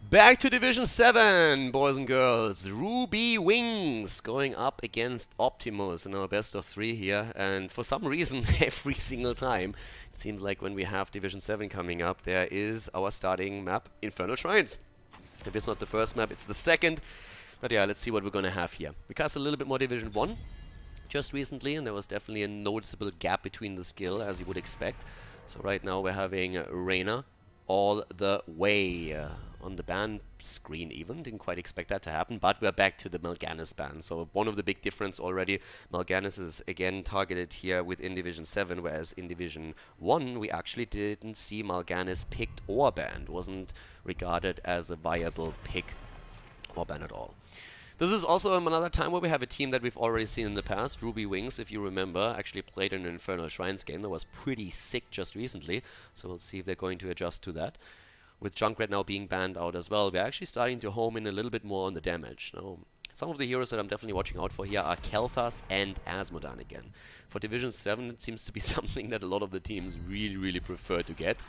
Back to Division 7, boys and girls. Ruby Wings going up against Optimus in our best of 3 here. And for some reason, every single time, it seems like when we have Division 7 coming up, there is our starting map, Infernal Shrines. If it's not the first map, it's the second. But yeah, let's see what we're going to have here. We cast a little bit more Division 1 just recently, and there was definitely a noticeable gap between the skill, as you would expect. So right now we're having Reina all the way on the ban screen even. Didn't quite expect that to happen, but we're back to the Mal'Ganis ban. So one of the big difference already, Mal'Ganis is again targeted here within Division 7, whereas in Division 1 we actually didn't see Mal'Ganis picked or banned. Wasn't regarded as a viable pick or ban at all. This is also another time where we have a team that we've already seen in the past. Ruby Wings, if you remember, actually played in an Infernal Shrines game that was pretty sick just recently. So we'll see if they're going to adjust to that. With Junkrat now being banned out as well, we're actually starting to home in a little bit more on the damage. Now, some of the heroes that I'm definitely watching out for here are Khaldor and Asmodan again. For Division 7, it seems to be something that a lot of the teams really prefer to get.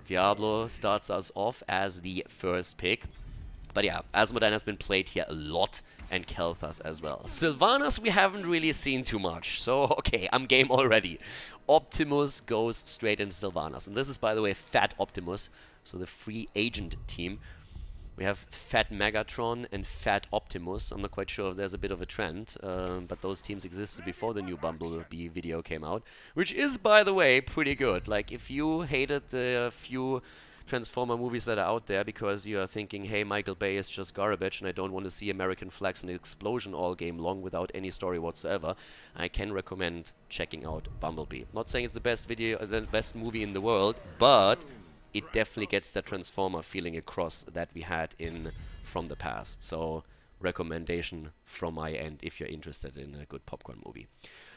Diablo starts us off as the first pick. But yeah, Asmodan has been played here a lot, and Khaldor as well. Sylvanas we haven't really seen too much, so okay, I'm game already. Optimus goes straight into Sylvanas, and this is, by the way, Fat Optimus, so the free agent team. We have Fat Megatron and Fat Optimus. I'm not quite sure if there's a bit of a trend, but those teams existed before the new Bumblebee video came out, which is, by the way, pretty good. Like, if you hated the few Transformer movies that are out there because you are thinking, hey, Michael Bay is just garbage and I don't want to see American flags and explosion all game long without any story whatsoever, I can recommend checking out Bumblebee. Not saying it's the best video, the best movie in the world, but it definitely gets that Transformer feeling across that we had in from the past. So recommendation from my end if you're interested in a good popcorn movie.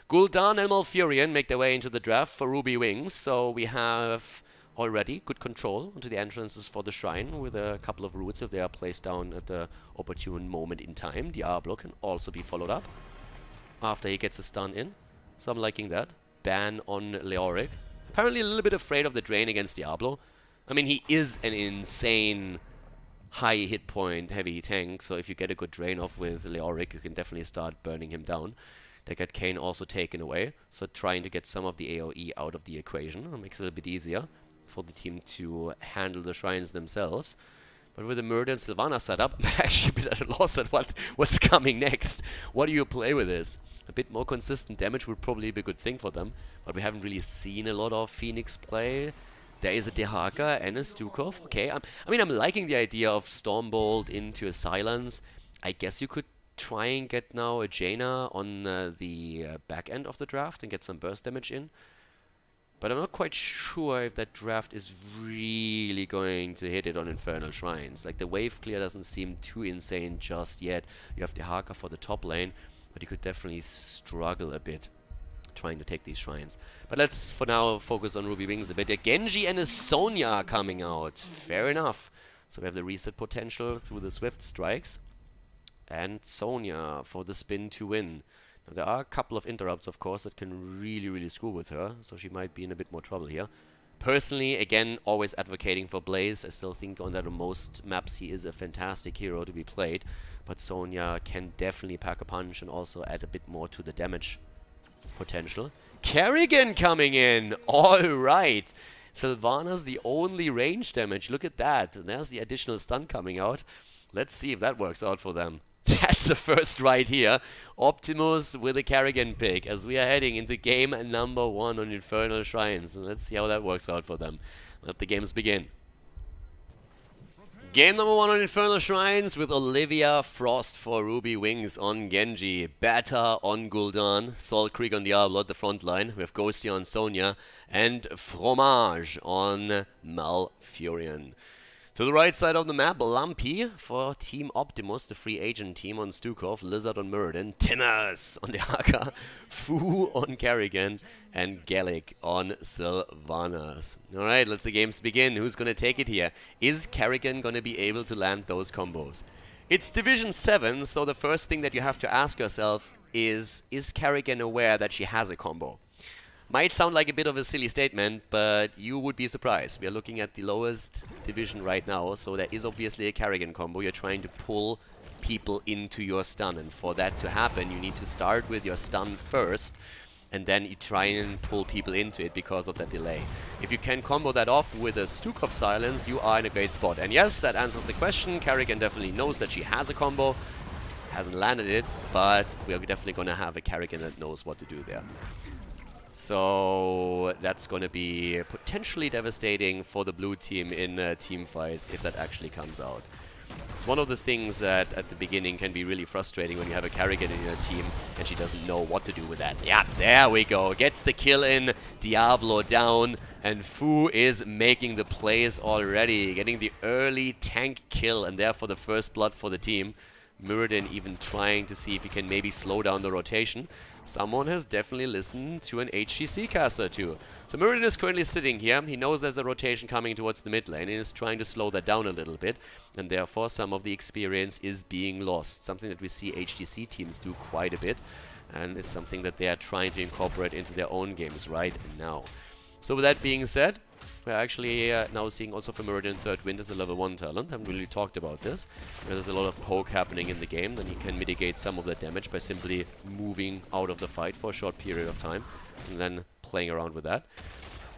Gul'dan and Malfurion make their way into the draft for Ruby Wings. So we have already good control into the entrances for the shrine with a couple of roots if they are placed down at the opportune moment in time. Diablo can also be followed up after he gets a stun in, so I'm liking that. Ban on Leoric. Apparently a little bit afraid of the drain against Diablo. I mean, he is an insane high hit point heavy tank, so if you get a good drain off with Leoric, you can definitely start burning him down. They got Kayn also taken away, so trying to get some of the AoE out of the equation makes it a bit easier for the team to handle the shrines themselves. But with the Murder and Sylvanas setup, I'm actually a bit at a loss at what's coming next. What do you play with this? A bit more consistent damage would probably be a good thing for them, but we haven't really seen a lot of Phoenix play. There is a Dehaka and a Stukov. Okay, I mean, I'm liking the idea of Stormbolt into a Silence. I guess you could try and get now a Jaina on the back end of the draft and get some burst damage in. But I'm not quite sure if that draft is really going to hit it on Infernal Shrines. Like, the wave clear doesn't seem too insane just yet. You have Dehaka for the top lane, but you could definitely struggle a bit trying to take these shrines. But let's, for now, focus on Ruby Wings a bit. A Genji and a Sonya coming out. Fair enough. So we have the reset potential through the Swift Strikes. And Sonya for the spin to win. Now, there are a couple of interrupts, of course, that can really screw with her, so she might be in a bit more trouble here. Personally, again, always advocating for Blaze. I still think on that on most maps he is a fantastic hero to be played, but Sonya can definitely pack a punch and also add a bit more to the damage potential. Kerrigan coming in! Alright! Sylvanas the only range damage, look at that. And there's the additional stun coming out. Let's see if that works out for them. That's the first right here. Optimus with a Kerrigan pick as we are heading into game number 1 on Infernal Shrines. And let's see how that works out for them. Let the games begin. Game number 1 on Infernal Shrines with Olivia Frost for Ruby Wings on Genji, Bata on Gul'dan, Salt Creek on Diablo at the front line. We have Ghosty on Sonya and Fromage on Malfurion. To the right side of the map, Lumpy for Team Optimus, the free agent team on Stukov, Lizard on Muradin, Timmers on Dehaka, Fu on Kerrigan, and Gallic on Sylvanas. Alright, let the games begin. Who's going to take it here? Is Kerrigan going to be able to land those combos? It's Division 7, so the first thing that you have to ask yourself is Kerrigan aware that she has a combo? Might sound like a bit of a silly statement, but you would be surprised. We are looking at the lowest division right now, so there is obviously a Karrigan combo. You're trying to pull people into your stun, and for that to happen, you need to start with your stun first, and then you try and pull people into it because of that delay. If you can combo that off with a Stukov silence, you are in a great spot. And yes, that answers the question. Karrigan definitely knows that she has a combo. Hasn't landed it, but we are definitely going to have a Karrigan that knows what to do there. So that's going to be potentially devastating for the blue team in team fights if that actually comes out. It's one of the things that at the beginning can be really frustrating when you have a Karrigan in your team and she doesn't know what to do with that. Yeah, there we go. Gets the kill in, Diablo down, and Fu is making the plays already, getting the early tank kill, and therefore the first blood for the team. Muradin even trying to see if he can maybe slow down the rotation. Someone has definitely listened to an HGC caster too. So Muradin is currently sitting here. He knows there's a rotation coming towards the mid lane and is trying to slow that down a little bit. And therefore some of the experience is being lost. Something that we see HGC teams do quite a bit. And it's something that they are trying to incorporate into their own games right now. So with that being said, we're actually now seeing also from Muradin Third Wind as a level 1 talent. I haven't really talked about this. There's a lot of poke happening in the game. Then you can mitigate some of the damage by simply moving out of the fight for a short period of time and then playing around with that.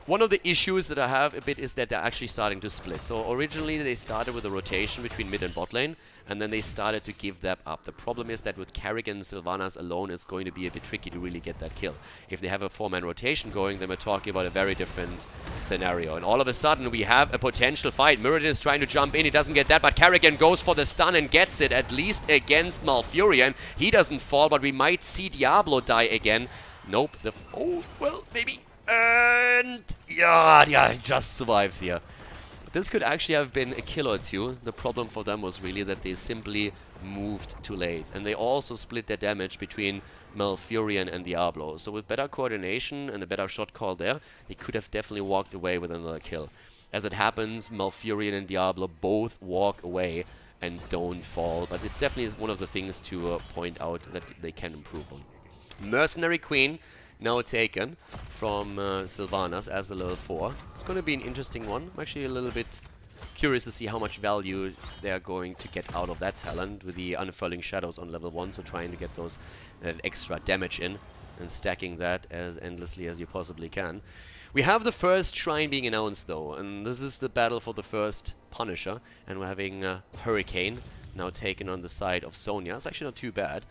One of the issues that I have a bit is that they're actually starting to split. So originally they started with a rotation between mid and bot lane, and then they started to give that up. The problem is that with Karrigan and Sylvanas alone, it's going to be a bit tricky to really get that kill. If they have a 4-man rotation going, then we're talking about a very different scenario. And all of a sudden, we have a potential fight. Muradin is trying to jump in. He doesn't get that, but Karrigan goes for the stun and gets it, at least against Malfurion. He doesn't fall, but we might see Diablo die again. Nope. Oh, well, maybe. And yeah, he just survives here. This could actually have been a kill or two. The problem for them was really that they simply moved too late. And they also split their damage between Malfurion and Diablo. So with better coordination and a better shot call there, they could have definitely walked away with another kill. As it happens, Malfurion and Diablo both walk away and don't fall. But it's definitely one of the things to point out that they can improve on. Mercenary Queen now taken from Sylvanas as a level 4. It's going to be an interesting one. I'm actually a little bit curious to see how much value they're going to get out of that talent with the Unfurling Shadows on level 1, so trying to get those extra damage in and stacking that as endlessly as you possibly can. We have the first shrine being announced though, and this is the battle for the first Punisher, and we're having Hurricane now taken on the side of Sonya. It's actually not too bad,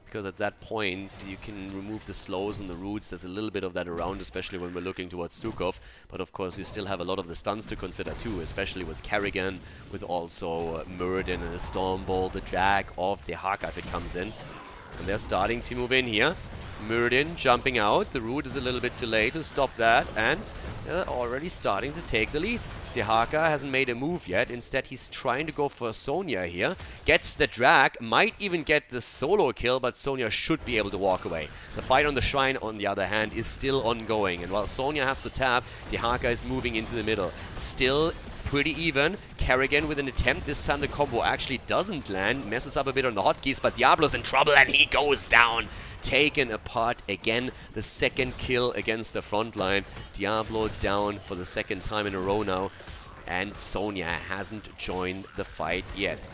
because at that point you can remove the slows and the roots. There's a little bit of that around, especially when we're looking towards Stukov. But of course you still have a lot of the stuns to consider too, especially with Karrigan, with also Muradin and a Stormbolt, the Jag of Dehaka if it comes in. And they're starting to move in here. Muradin jumping out. The root is a little bit too late to stop that, and they're already starting to take the lead. Dehaka hasn't made a move yet. Instead, he's trying to go for Sonya here. Gets the drag, might even get the solo kill, but Sonya should be able to walk away. The fight on the shrine, on the other hand, is still ongoing. And while Sonya has to tap, Dehaka is moving into the middle. Still pretty even. Karrigan with an attempt. This time the combo actually doesn't land. Messes up a bit on the hotkeys, but Diablo's in trouble and he goes down. Taken apart again. The second kill against the front line. Diablo down for the second time in a row now. And Sonya hasn't joined the fight yet.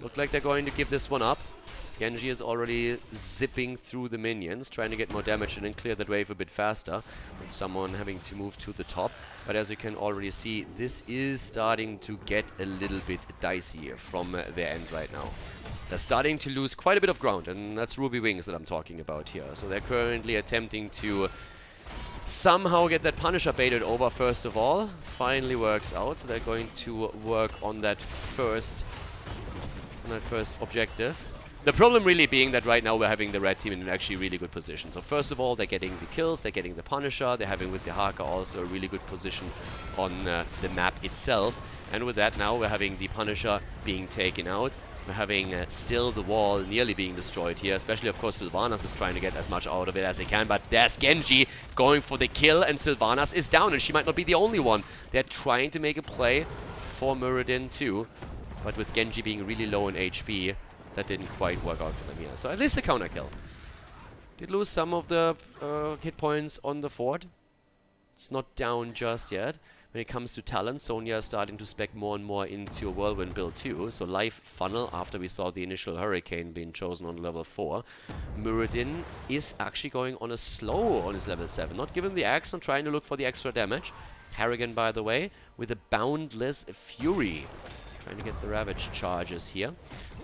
Look like they're going to give this one up. Genji is already zipping through the minions, trying to get more damage and then clear that wave a bit faster, with someone having to move to the top. But as you can already see, this is starting to get a little bit dicey from their end right now. They're starting to lose quite a bit of ground, and that's Ruby Wings that I'm talking about here. So they're currently attempting to somehow get that Punisher baited over first of all. Finally works out, so they're going to work on that first objective. The problem really being that right now we're having the red team in an actually really good position. So first of all, they're getting the kills, they're getting the Punisher, they're having with Dehaka also a really good position on the map itself. And with that now we're having the Punisher being taken out. We're having still the wall nearly being destroyed here, especially of course Sylvanas is trying to get as much out of it as they can, but there's Genji going for the kill and Sylvanas is down, and she might not be the only one. They're trying to make a play for Muradin too, but with Genji being really low in HP, that didn't quite work out for them here. So at least a counter kill. Did lose some of the hit points on the fort, It's not down just yet. When it comes to talent, Sonya is starting to spec more and more into a Whirlwind build too. So Life Funnel, after we saw the initial Hurricane being chosen on level 4. Muradin is actually going on a slow on his level 7. Not given the axe, not trying to look for the extra damage. Harrigan, by the way, with a Boundless Fury. Trying to get the Ravage charges here.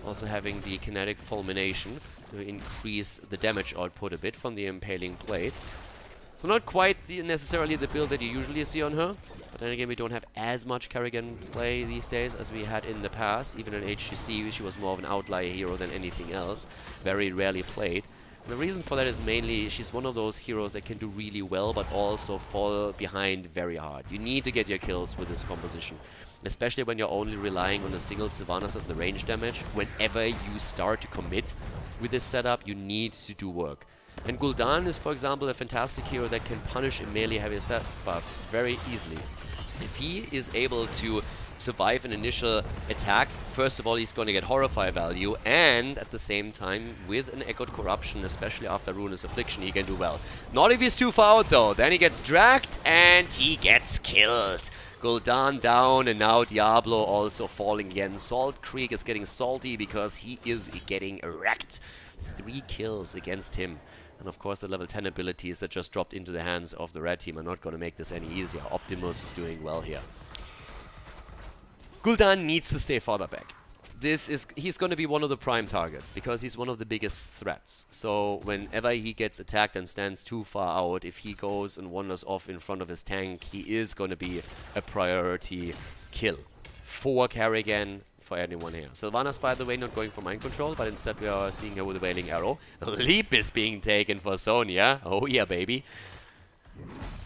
Also having the Kinetic Fulmination to increase the damage output a bit from the Impaling Plates. So not quite necessarily the build that you usually see on her. But then again, we don't have as much Kerrigan play these days as we had in the past. Even in HGC, she was more of an outlier hero than anything else. Very rarely played. And the reason for that is mainly she's one of those heroes that can do really well, but also fall behind very hard. You need to get your kills with this composition. Especially when you're only relying on a single Sylvanas as the range damage. Whenever you start to commit with this setup, you need to do work. And Gul'dan is, for example, a fantastic hero that can punish a melee heavy set buff very easily. If he is able to survive an initial attack, first of all, he's going to get Horrify value, and at the same time, with an Echoed Corruption, especially after Ruinous Affliction, he can do well. Not if he's too far out, though. Then he gets dragged, and he gets killed. Gul'dan down, and now Diablo also falling again. Salt Creek is getting salty because he is getting wrecked. 3 kills against him. And of course the level 10 abilities that just dropped into the hands of the red team are not going to make this any easier. Optimus is doing well here. Gul'dan needs to stay farther back. He's going to be one of the prime targets because he's one of the biggest threats. So whenever he gets attacked and stands too far out, if he goes and wanders off in front of his tank, he is going to be a priority kill for Kerrigan, for anyone here. Sylvanas, by the way, not going for mind control, but instead we are seeing her with a Wailing Arrow. The leap is being taken for Sonya. Oh yeah, baby.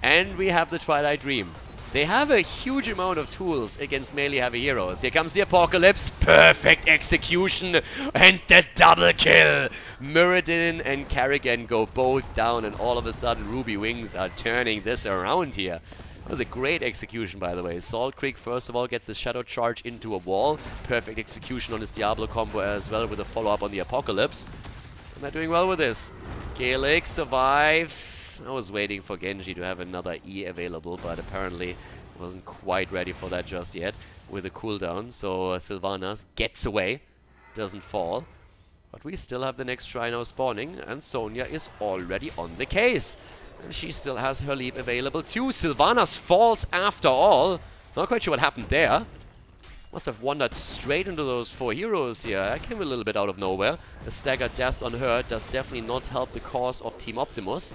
And we have the Twilight Dream. They have a huge amount of tools against melee heavy heroes. Here comes the Apocalypse. Perfect execution and the double kill. Muradin and Kerrigan go both down, and all of a sudden Ruby Wings are turning this around here. That was a great execution, by the way. Salt Creek, first of all, gets the Shadow Charge into a wall. Perfect execution on his Diablo combo as well, with a follow-up on the Apocalypse. And they're doing well with this. Gaelic survives. I was waiting for Genji to have another E available, but apparently wasn't quite ready for that just yet with a cooldown. So Sylvanas gets away, doesn't fall. But we still have the next try now spawning, and Sonya is already on the case. And she still has her leap available too. Sylvanas falls after all. Not quite sure what happened there. Must have wandered straight into those 4 heroes here. That came a little bit out of nowhere. A staggered death on her does definitely not help the cause of Team Optimus.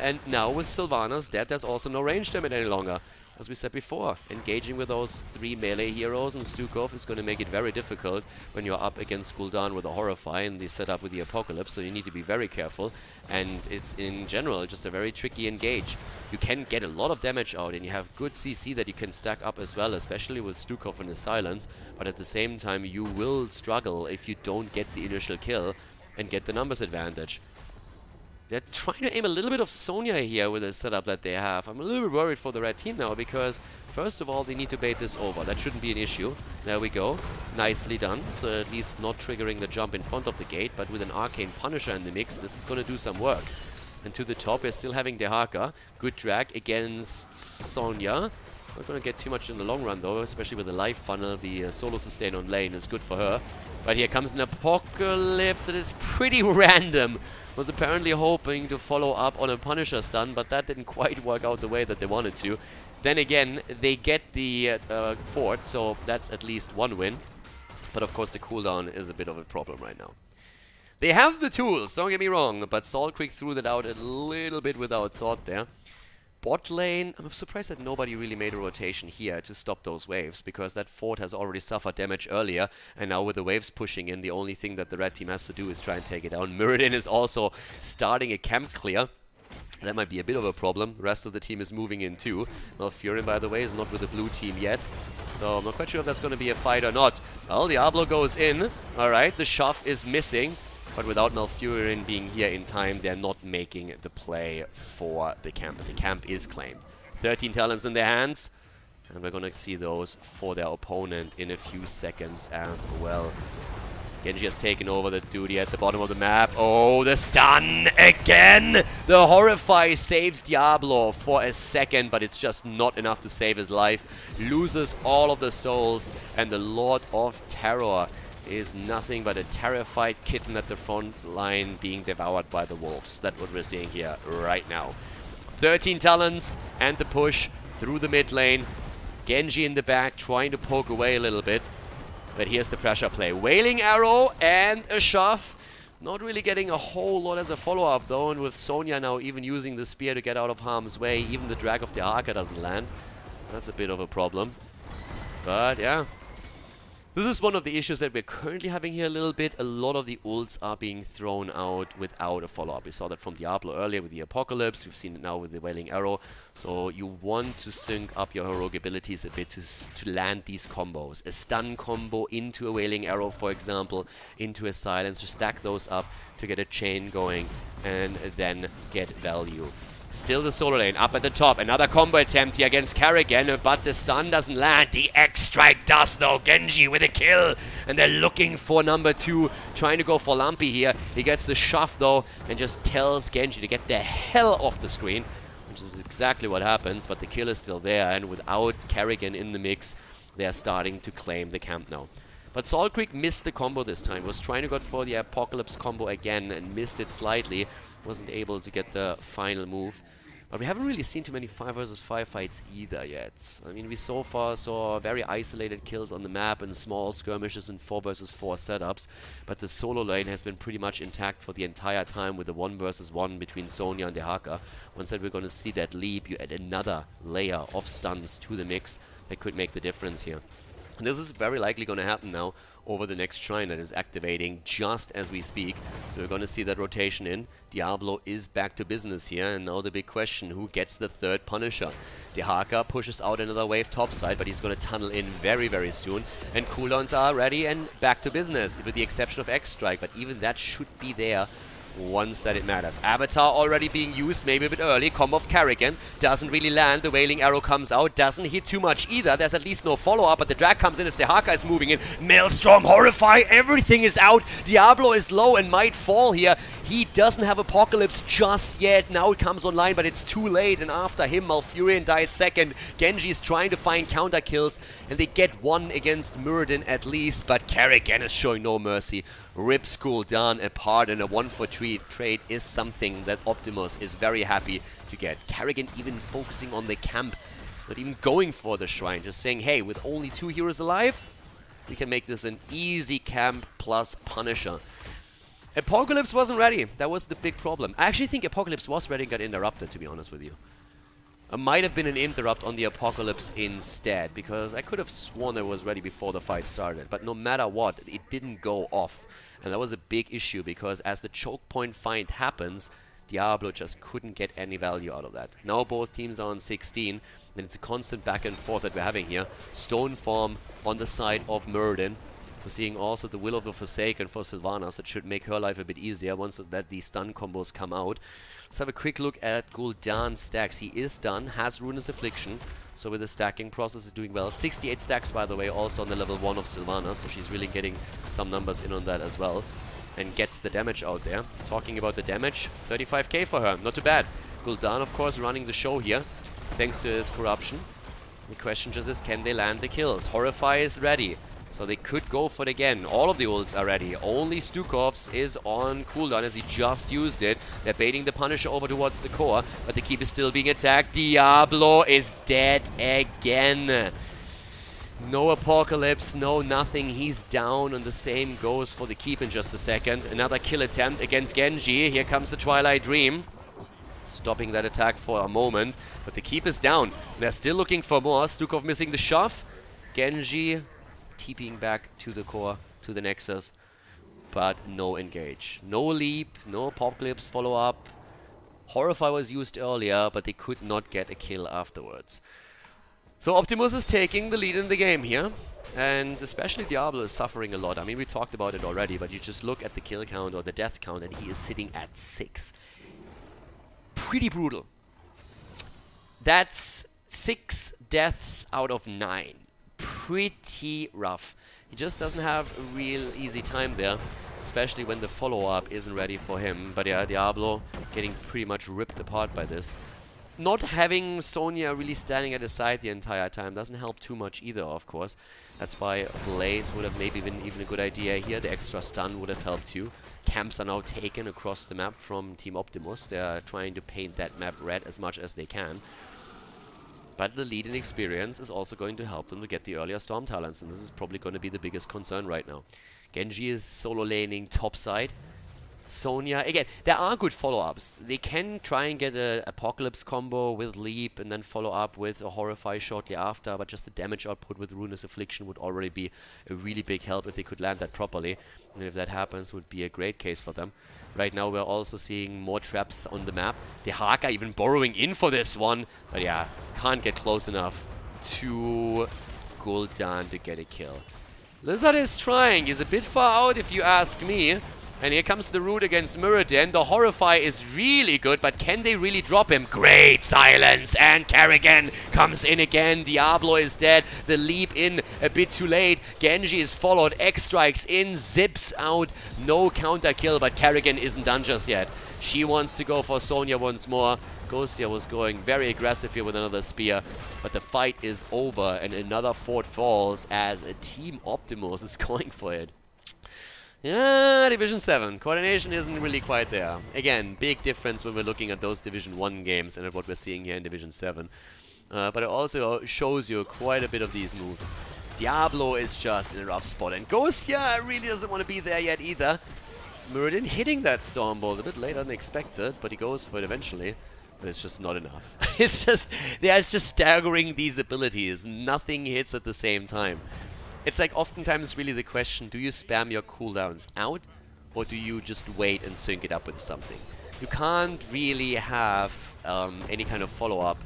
And now with Sylvanas dead, there's also no range damage any longer. As we said before, engaging with those 3 melee heroes and Stukov is going to make it very difficult when you're up against Gul'dan with a Horrify and the setup with the Apocalypse, so you need to be very careful. And it's in general just a very tricky engage. You can get a lot of damage out, and you have good CC that you can stack up as well, especially with Stukov and his silence, but at the same time you will struggle if you don't get the initial kill and get the numbers advantage. They're trying to aim a little bit of Sonya here with the setup that they have. I'm a little bit worried for the red team now because, first of all, they need to bait this over. That shouldn't be an issue. There we go. Nicely done. So at least not triggering the jump in front of the gate, but with an Arcane Punisher in the mix, this is going to do some work. And to the top, we're still having Dehaka. Good drag against Sonya. Not going to get too much in the long run, though, especially with the life funnel. The solo sustain on lane is good for her. But here comes an Apocalypse that is pretty random. Was apparently hoping to follow up on a Punisher stun, but that didn't quite work out the way that they wanted to. Then again, they get the fort, so that's at least one win. But of course the cooldown is a bit of a problem right now. They have the tools, don't get me wrong, but Salt Creek threw that out a little bit without thought there. Bot lane, I'm surprised that nobody really made a rotation here to stop those waves, because that fort has already suffered damage earlier, and now with the waves pushing in, the only thing that the red team has to do is try and take it down. Muradin is also starting a camp clear. That might be a bit of a problem. The rest of the team is moving in too. Malfurion, by the way, is not with the blue team yet, so I'm not quite sure if that's going to be a fight or not. Well, Diablo goes in. Alright, the shove is missing. But without Malfurion being here in time, they're not making the play for the camp. The camp is claimed. 13 talents in their hands. And we're going to see those for their opponent in a few seconds as well. Genji has taken over the duty at the bottom of the map. Oh, the stun again! The Horrify saves Diablo for a second, but it's just not enough to save his life. Loses all of the souls, and the Lord of Terror is nothing but a terrified kitten at the front line being devoured by the wolves. That's what we're seeing here right now. 13 talents and the push through the mid lane. Genji in the back trying to poke away a little bit. But here's the pressure play. Wailing Arrow and a shove. Not really getting a whole lot as a follow-up though. And with Sonya now even using the spear to get out of harm's way, even the drag of the Haka doesn't land. That's a bit of a problem. But yeah. This is one of the issues that we're currently having here a little bit. A lot of the ults are being thrown out without a follow-up. We saw that from Diablo earlier with the Apocalypse. We've seen it now with the Wailing Arrow. So you want to sync up your heroic abilities a bit to land these combos. A stun combo into a Wailing Arrow, for example, into a silence. To stack those up to get a chain going and then get value. Still the solo lane up at the top. Another combo attempt here against Karrigan, but the stun doesn't land. The X-Strike does though. Genji with a kill. And they're looking for number 2. Trying to go for Lumpy here. He gets the shove though and just tells Genji to get the hell off the screen. Which is exactly what happens, but the kill is still there. And without Karrigan in the mix, they're starting to claim the camp now. But Salt Creek missed the combo this time. Was trying to go for the Apocalypse combo again and missed it slightly. Wasn't able to get the final move. But we haven't really seen too many 5 versus 5 fights either yet. I mean, we so far saw very isolated kills on the map and small skirmishes and 4 versus 4 setups. But the solo lane has been pretty much intact for the entire time with the 1 versus 1 between Sonya and the Haka. Once that we're going to see that leap, you add another layer of stuns to the mix that could make the difference here. And this is very likely going to happen now over the next shrine that is activating just as we speak. So we're going to see that rotation in. Diablo is back to business here, and now the big question, who gets the third Punisher? The Haka pushes out another wave topside, but he's going to tunnel in very, very soon. And cooldowns are ready and back to business, with the exception of X-Strike, but even that should be there once that it matters. Avatar already being used, maybe a bit early. Combo of Karrigan doesn't really land. The Wailing Arrow comes out, doesn't hit too much either. There's at least no follow-up, but the drag comes in as the Haka is moving in. Maelstrom, Horrify, everything is out. Diablo is low and might fall here. He doesn't have Apocalypse just yet. Now it comes online, but it's too late. And after him, Malfurion dies second. Genji is trying to find counter kills, and they get one against Muradin at least. But Karrigan is showing no mercy. Rips Gul'dan apart, and a 1-for-3 trade is something that Optimus is very happy to get. Karrigan even focusing on the camp, not even going for the shrine. Just saying, hey, with only 2 heroes alive, we can make this an easy camp plus Punisher. Apocalypse wasn't ready. That was the big problem. I actually think Apocalypse was ready and got interrupted, to be honest with you. It might have been an interrupt on the Apocalypse instead, because I could have sworn it was ready before the fight started. But no matter what, it didn't go off. And that was a big issue, because as the choke point find happens, Diablo just couldn't get any value out of that. Now both teams are on 16, and it's a constant back and forth that we're having here. Stone Form on the side of Muradin. We're seeing also the Will of the Forsaken for Sylvanas. That should make her life a bit easier once that these stun combos come out. Let's have a quick look at Gul'dan's stacks. He is done, has Ruinous Affliction, so with the stacking process is doing well. 68 stacks, by the way, also on the level 1 of Sylvanas, so she's really getting some numbers in on that as well. And gets the damage out there. Talking about the damage, 35k for her, not too bad. Gul'dan, of course, running the show here, thanks to his corruption. The question just is, can they land the kills? Horrify is ready. So they could go for it again. All of the ults are ready. Only Stukov's is on cooldown as he just used it. They're baiting the Punisher over towards the core, but the keep is still being attacked. Diablo is dead again. No Apocalypse, no nothing. He's down, and the same goes for the keep in just a second. Another kill attempt against Genji. Here comes the Twilight Dream. Stopping that attack for a moment, but the keep is down. They're still looking for more. Stukov missing the shove. Genji TPing back to the core, to the Nexus, but no engage. No leap, no Apocalypse follow-up. Horrify was used earlier, but they could not get a kill afterwards. So Optimus is taking the lead in the game here, and especially Diablo is suffering a lot. I mean, we talked about it already, but you just look at the kill count or the death count, and he is sitting at 6. Pretty brutal. That's 6 deaths out of 9. pretty rough. He just doesn't have a real easy time there, especially when the follow-up isn't ready for him. But yeah, Diablo getting pretty much ripped apart by this. Not having Sonya really standing at his side the entire time doesn't help too much either, of course. That's why Blaze would have maybe been even a good idea here. The extra stun would have helped too. Camps are now taken across the map from Team Optimus. They are trying to paint that map red as much as they can. But the lead in experience is also going to help them to get the earlier Storm Talents, and this is probably going to be the biggest concern right now. Genji is solo laning topside. Sonya, again, there are good follow-ups. They can try and get an Apocalypse combo with Leap and then follow up with a Horrify shortly after, but just the damage output with Ruinous Affliction would already be a really big help if they could land that properly. And if that happens, would be a great case for them. Right now we're also seeing more traps on the map. The Haka even borrowing in for this one, but yeah, can't get close enough to Gul'dan to get a kill. Lizard is trying, he's a bit far out if you ask me. And here comes the root against Muradin. The Horrify is really good, but can they really drop him? Great silence, and Kerrigan comes in again. Diablo is dead. The leap in a bit too late. Genji is followed. X strikes in, zips out. No counter kill, but Kerrigan isn't done just yet. She wants to go for Sonya once more. Ghostia was going very aggressive here with another spear, but the fight is over, and another fort falls as a Team Optimus is going for it. Yeah, Division 7. Coordination isn't really quite there. Again, big difference when we're looking at those Division 1 games and at what we're seeing here in Division 7. But it also shows you quite a bit of these moves. Diablo is just in a rough spot, and Ghostia really doesn't want to be there yet either. Muradin hitting that Stormbolt a bit later than expected, but he goes for it eventually. But it's just not enough. It's just, they are just staggering these abilities. Nothing hits at the same time. It's like oftentimes really the question, do you spam your cooldowns out, or do you just wait and sync it up with something? You can't really have any kind of follow-up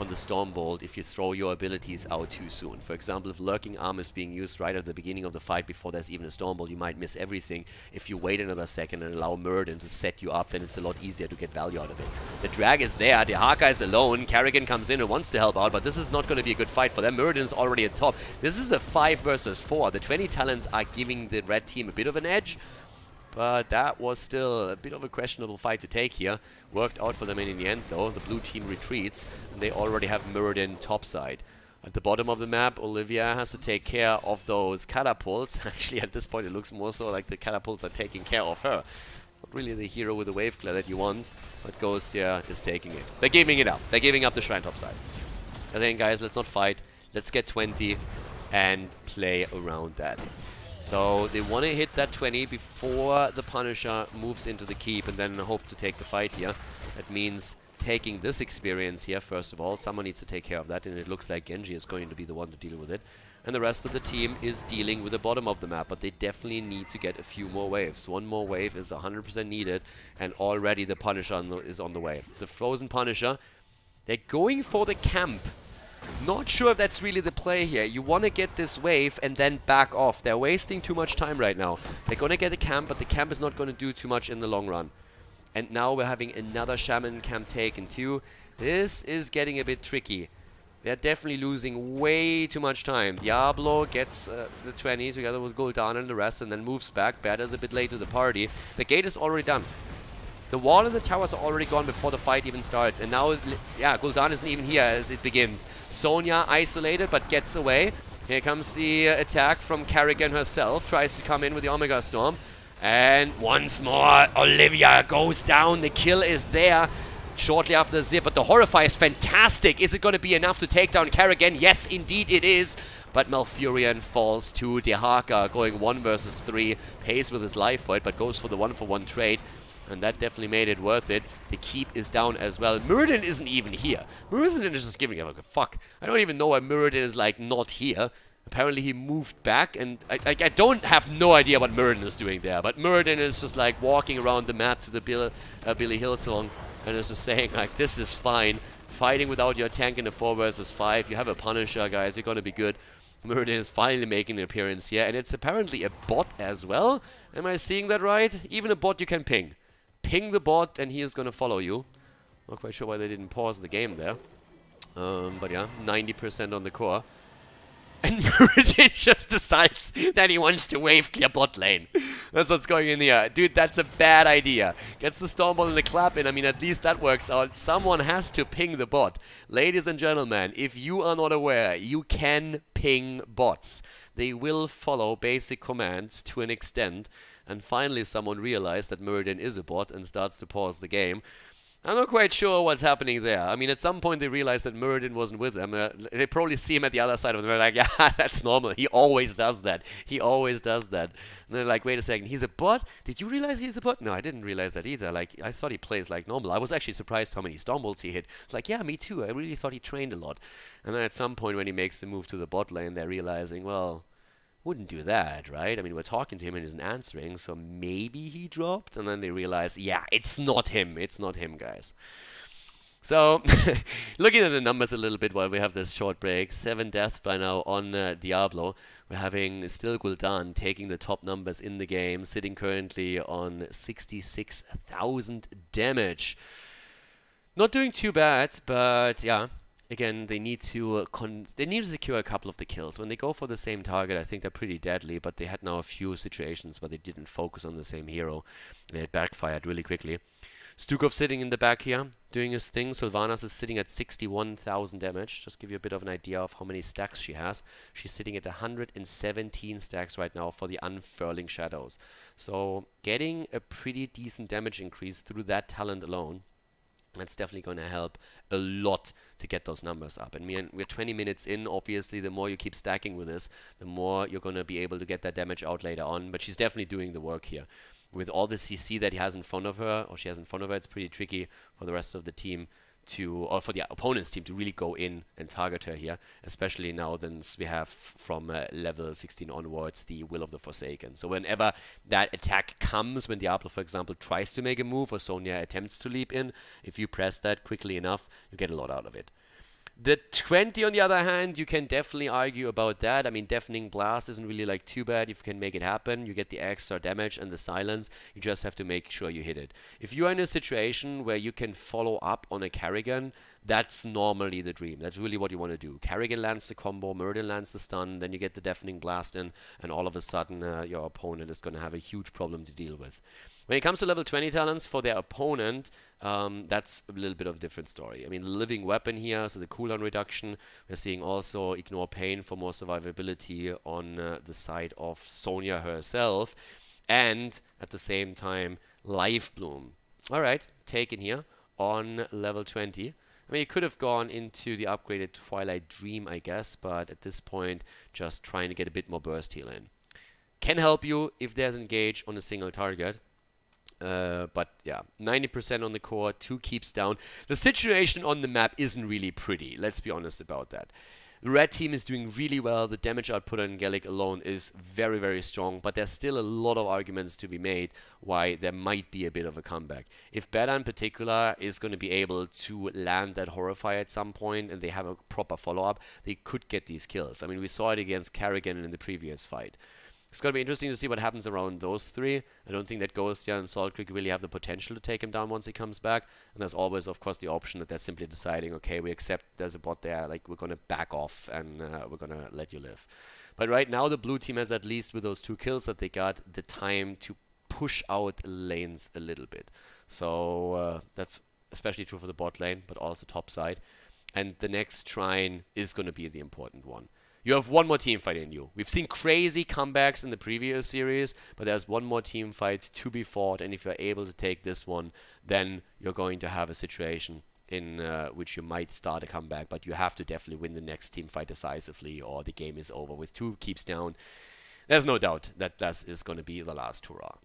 on the Stormbolt if you throw your abilities out too soon. For example, if Lurking Arm is being used right at the beginning of the fight before there's even a Stormbolt, you might miss everything. If you wait another second and allow Muradin to set you up, then it's a lot easier to get value out of it. The drag is there, the Haka is alone, Kerrigan comes in and wants to help out, but this is not going to be a good fight for them. Muradin is already at top. This is a 5 versus 4. The 20 talents are giving the red team a bit of an edge, but that was still a bit of a questionable fight to take here. Worked out for them in the end though. The blue team retreats, and they already have Muradin topside. At the bottom of the map, Olivia has to take care of those catapults. Actually, at this point, it looks more so like the catapults are taking care of her. Not really the hero with the wave glare that you want, but Ghostia is taking it. They're giving it up. They're giving up the shrine topside. I think, guys, let's not fight. Let's get 20 and play around that. So they want to hit that 20 before the Punisher moves into the keep and then hope to take the fight here. That means taking this experience here, first of all. Someone needs to take care of that, and it looks like Genji is going to be the one to deal with it. And the rest of the team is dealing with the bottom of the map, but they definitely need to get a few more waves. One more wave is 100% needed, and already the Punisher is on the way. It's a frozen Punisher. They're going for the camp. Not sure if that's really the play here. You want to get this wave and then back off. They're wasting too much time right now. They're going to get a camp, but the camp is not going to do too much in the long run. And now we're having another Shaman camp taken too. This is getting a bit tricky. They're definitely losing way too much time. Diablo gets the 20 together with Gul'dan and the rest, and then moves back. Bada's a bit late to the party. The gate is already done. The wall and the towers are already gone before the fight even starts. And now, yeah, Gul'dan isn't even here as it begins. Sonya isolated, but gets away. Here comes the attack from Kerrigan herself. Tries to come in with the Omega Storm. And once more, Olivia goes down. The kill is there shortly after the zip. But the Horrify is fantastic. Is it going to be enough to take down Kerrigan? Yes, indeed it is. But Malfurion falls to Dehaka, going 1 versus 3. Pays with his life for it, but goes for the 1-for-1 trade. And that definitely made it worth it. The keep is down as well. Muradin isn't even here. Muradin is just giving him like a fuck. I don't even know why Muradin is like not here. Apparently he moved back, and I don't have no idea what Muradin is doing there. But Muradin is just like walking around the map to the Billy Hill song, and is just saying like, this is fine. Fighting without your tank in a 4 versus 5. You have a Punisher, guys. You're gonna be good. Muradin is finally making an appearance here, and it's apparently a bot as well. Am I seeing that right? Even a bot you can ping. Ping the bot and he is going to follow you. Not quite sure why they didn't pause the game there. But yeah, 90% on the core. And Muradin just decides that he wants to wave clear bot lane. That's what's going in here. Dude, that's a bad idea. Gets the Stormbolt and the clap in. I mean, at least that works out. Someone has to ping the bot. Ladies and gentlemen, if you are not aware, you can ping bots. They will follow basic commands to an extent. And finally, someone realized that Muradin is a bot and starts to pause the game. I'm not quite sure what's happening there. I mean, at some point they realized that Muradin wasn't with them. They probably see him at the other side of them. They're like, yeah, that's normal. He always does that. He always does that. And they're like, wait a second, he's a bot? Did you realize he's a bot? No, I didn't realize that either. Like, I thought he plays like normal. I was actually surprised how many Stormbolts he hit. It's like, yeah, me too. I really thought he trained a lot. And then at some point when he makes the move to the bot lane, they're realizing, well, wouldn't do that, right? I mean, we're talking to him and he isn't answering, so maybe he dropped. And then they realize, yeah, it's not him. It's not him, guys. So, looking at the numbers a little bit while we have this short break. 7 deaths by now on Diablo. We're having still Gul'dan taking the top numbers in the game, sitting currently on 66,000 damage. Not doing too bad, but yeah. Again, they need to secure a couple of the kills. When they go for the same target, I think they're pretty deadly, but they had now a few situations where they didn't focus on the same hero, and it backfired really quickly. Stukov sitting in the back here, doing his thing. Sylvanas is sitting at 61,000 damage. Just give you a bit of an idea of how many stacks she has. She's sitting at 117 stacks right now for the Unfurling Shadows. So getting a pretty decent damage increase through that talent alone, that's definitely going to help a lot to get those numbers up. And we're 20 minutes in. Obviously, the more you keep stacking with this, the more you're going to be able to get that damage out later on. But she's definitely doing the work here. With all the CC that he has in front of her, or she has in front of her, it's pretty tricky for the rest of the team to, or for the opponent's team to really go in and target her here, especially now since we have from level 16 onwards the Will of the Forsaken. So whenever that attack comes, when Diablo, for example, tries to make a move or Sonya attempts to leap in, if you press that quickly enough, you get a lot out of it. The 20, on the other hand, you can definitely argue about that. I mean, Deafening Blast isn't really like too bad if you can make it happen. You get the extra damage and the silence. You just have to make sure you hit it. If you are in a situation where you can follow up on a Kerrigan, that's normally the dream. That's really what you want to do. Kerrigan lands the combo, Muradin lands the stun, then you get the Deafening Blast in, and all of a sudden your opponent is going to have a huge problem to deal with. When it comes to level 20 talents for their opponent, that's a little bit of a different story. I mean, living weapon here, so the cooldown reduction. We're seeing also Ignore Pain for more survivability on the side of Sonya herself. And at the same time, Life Bloom. Alright, taken here on level 20. I mean, you could have gone into the upgraded Twilight Dream, I guess, but at this point, just trying to get a bit more burst heal in. Can help you if there's engage on a single target. But yeah, 90% on the core, 2 keeps down. The situation on the map isn't really pretty, let's be honest about that. The red team is doing really well. The damage output on Angelic alone is very, very strong, but there's still a lot of arguments to be made why there might be a bit of a comeback. If Bella in particular is going to be able to land that Horrify at some point and they have a proper follow-up, they could get these kills. I mean, we saw it against Kerrigan in the previous fight. It's going to be interesting to see what happens around those 3. I don't think that Ghostia and Salt Creek really have the potential to take him down once he comes back. And there's always, of course, the option that they're simply deciding, okay, we accept there's a bot there, like we're going to back off and we're going to let you live. But right now, the blue team has, at least with those 2 kills that they got, the time to push out lanes a little bit. So that's especially true for the bot lane, but also top side. And the next shrine is going to be the important one. You have one more team fight in you. We've seen crazy comebacks in the previous series, but there's one more team fight to be fought, and if you're able to take this one, then you're going to have a situation in which you might start a comeback, but you have to definitely win the next team fight decisively, or the game is over. With 2 keeps down, there's no doubt that that is going to be the last hurrah.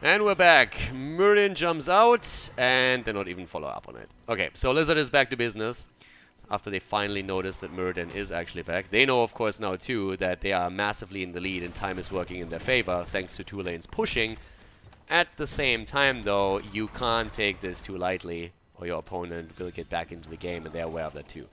And we're back. Muradin jumps out, and they not even follow up on it. Okay, so Lizard is back to business. After they finally noticed that Muradin is actually back. They know, of course, now too, that they are massively in the lead and time is working in their favor, thanks to 2 lanes pushing. At the same time, though, you can't take this too lightly, or your opponent will get back into the game, and they're aware of that too.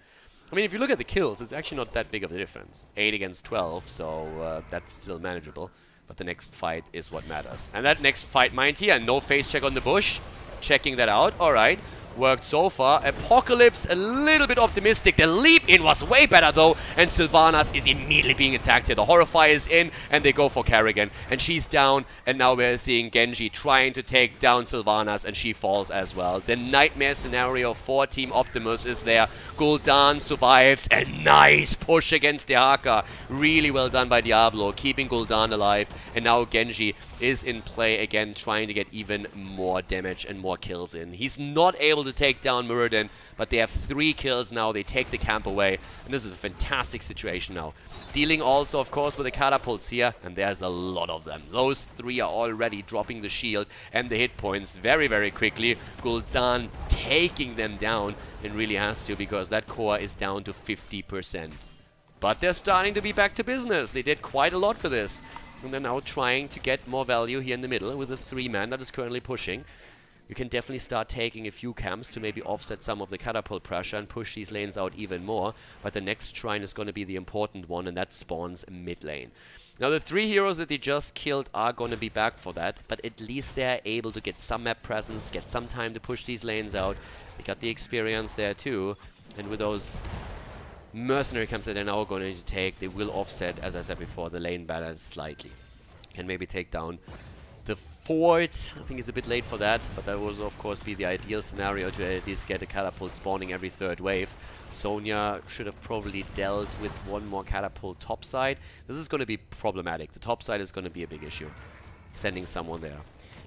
I mean, if you look at the kills, it's actually not that big of a difference. 8 against 12, so that's still manageable. But the next fight is what matters. And that next fight, mind here, no face check on the bush. Checking that out, alright. worked so far. Apocalypse, a little bit optimistic. The leap in was way better though, and Sylvanas is immediately being attacked here. The Horrify is in, and they go for Kerrigan. And she's down, and now we're seeing Genji trying to take down Sylvanas, and she falls as well. The nightmare scenario for Team Optimus is there. Gul'dan survives, a nice push against Dehaka. Really well done by Diablo, keeping Gul'dan alive. And now Genji is in play again, trying to get even more damage and more kills in. He's not able to take down Muradin, but they have 3 kills now. They take the camp away, and this is a fantastic situation now. Dealing also, of course, with the catapults here, and there's a lot of them. Those 3 are already dropping the shield and the hit points very, very quickly. Gul'dan taking them down, and really has to, because that core is down to 50%. But they're starting to be back to business. They did quite a lot for this. And they're now trying to get more value here in the middle with a 3-man that is currently pushing. You can definitely start taking a few camps to maybe offset some of the catapult pressure and push these lanes out even more. But the next shrine is going to be the important one, and that spawns mid lane. Now the 3 heroes that they just killed are going to be back for that, but at least they're able to get some map presence, get some time to push these lanes out. They got the experience there too, and with those mercenary camps that they're now going to take, they will offset, as I said before, the lane balance slightly. Can maybe take down the fort. I think it's a bit late for that, but that would of course be the ideal scenario to at least get a catapult spawning every 3rd wave. Sonya should have probably dealt with 1 more catapult topside. This is going to be problematic. The topside is going to be a big issue, sending someone there.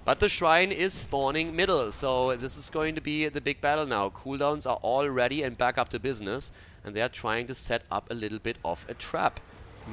But the shrine is spawning middle, so this is going to be the big battle now. Cooldowns are all ready and back up to business, and they are trying to set up a little bit of a trap.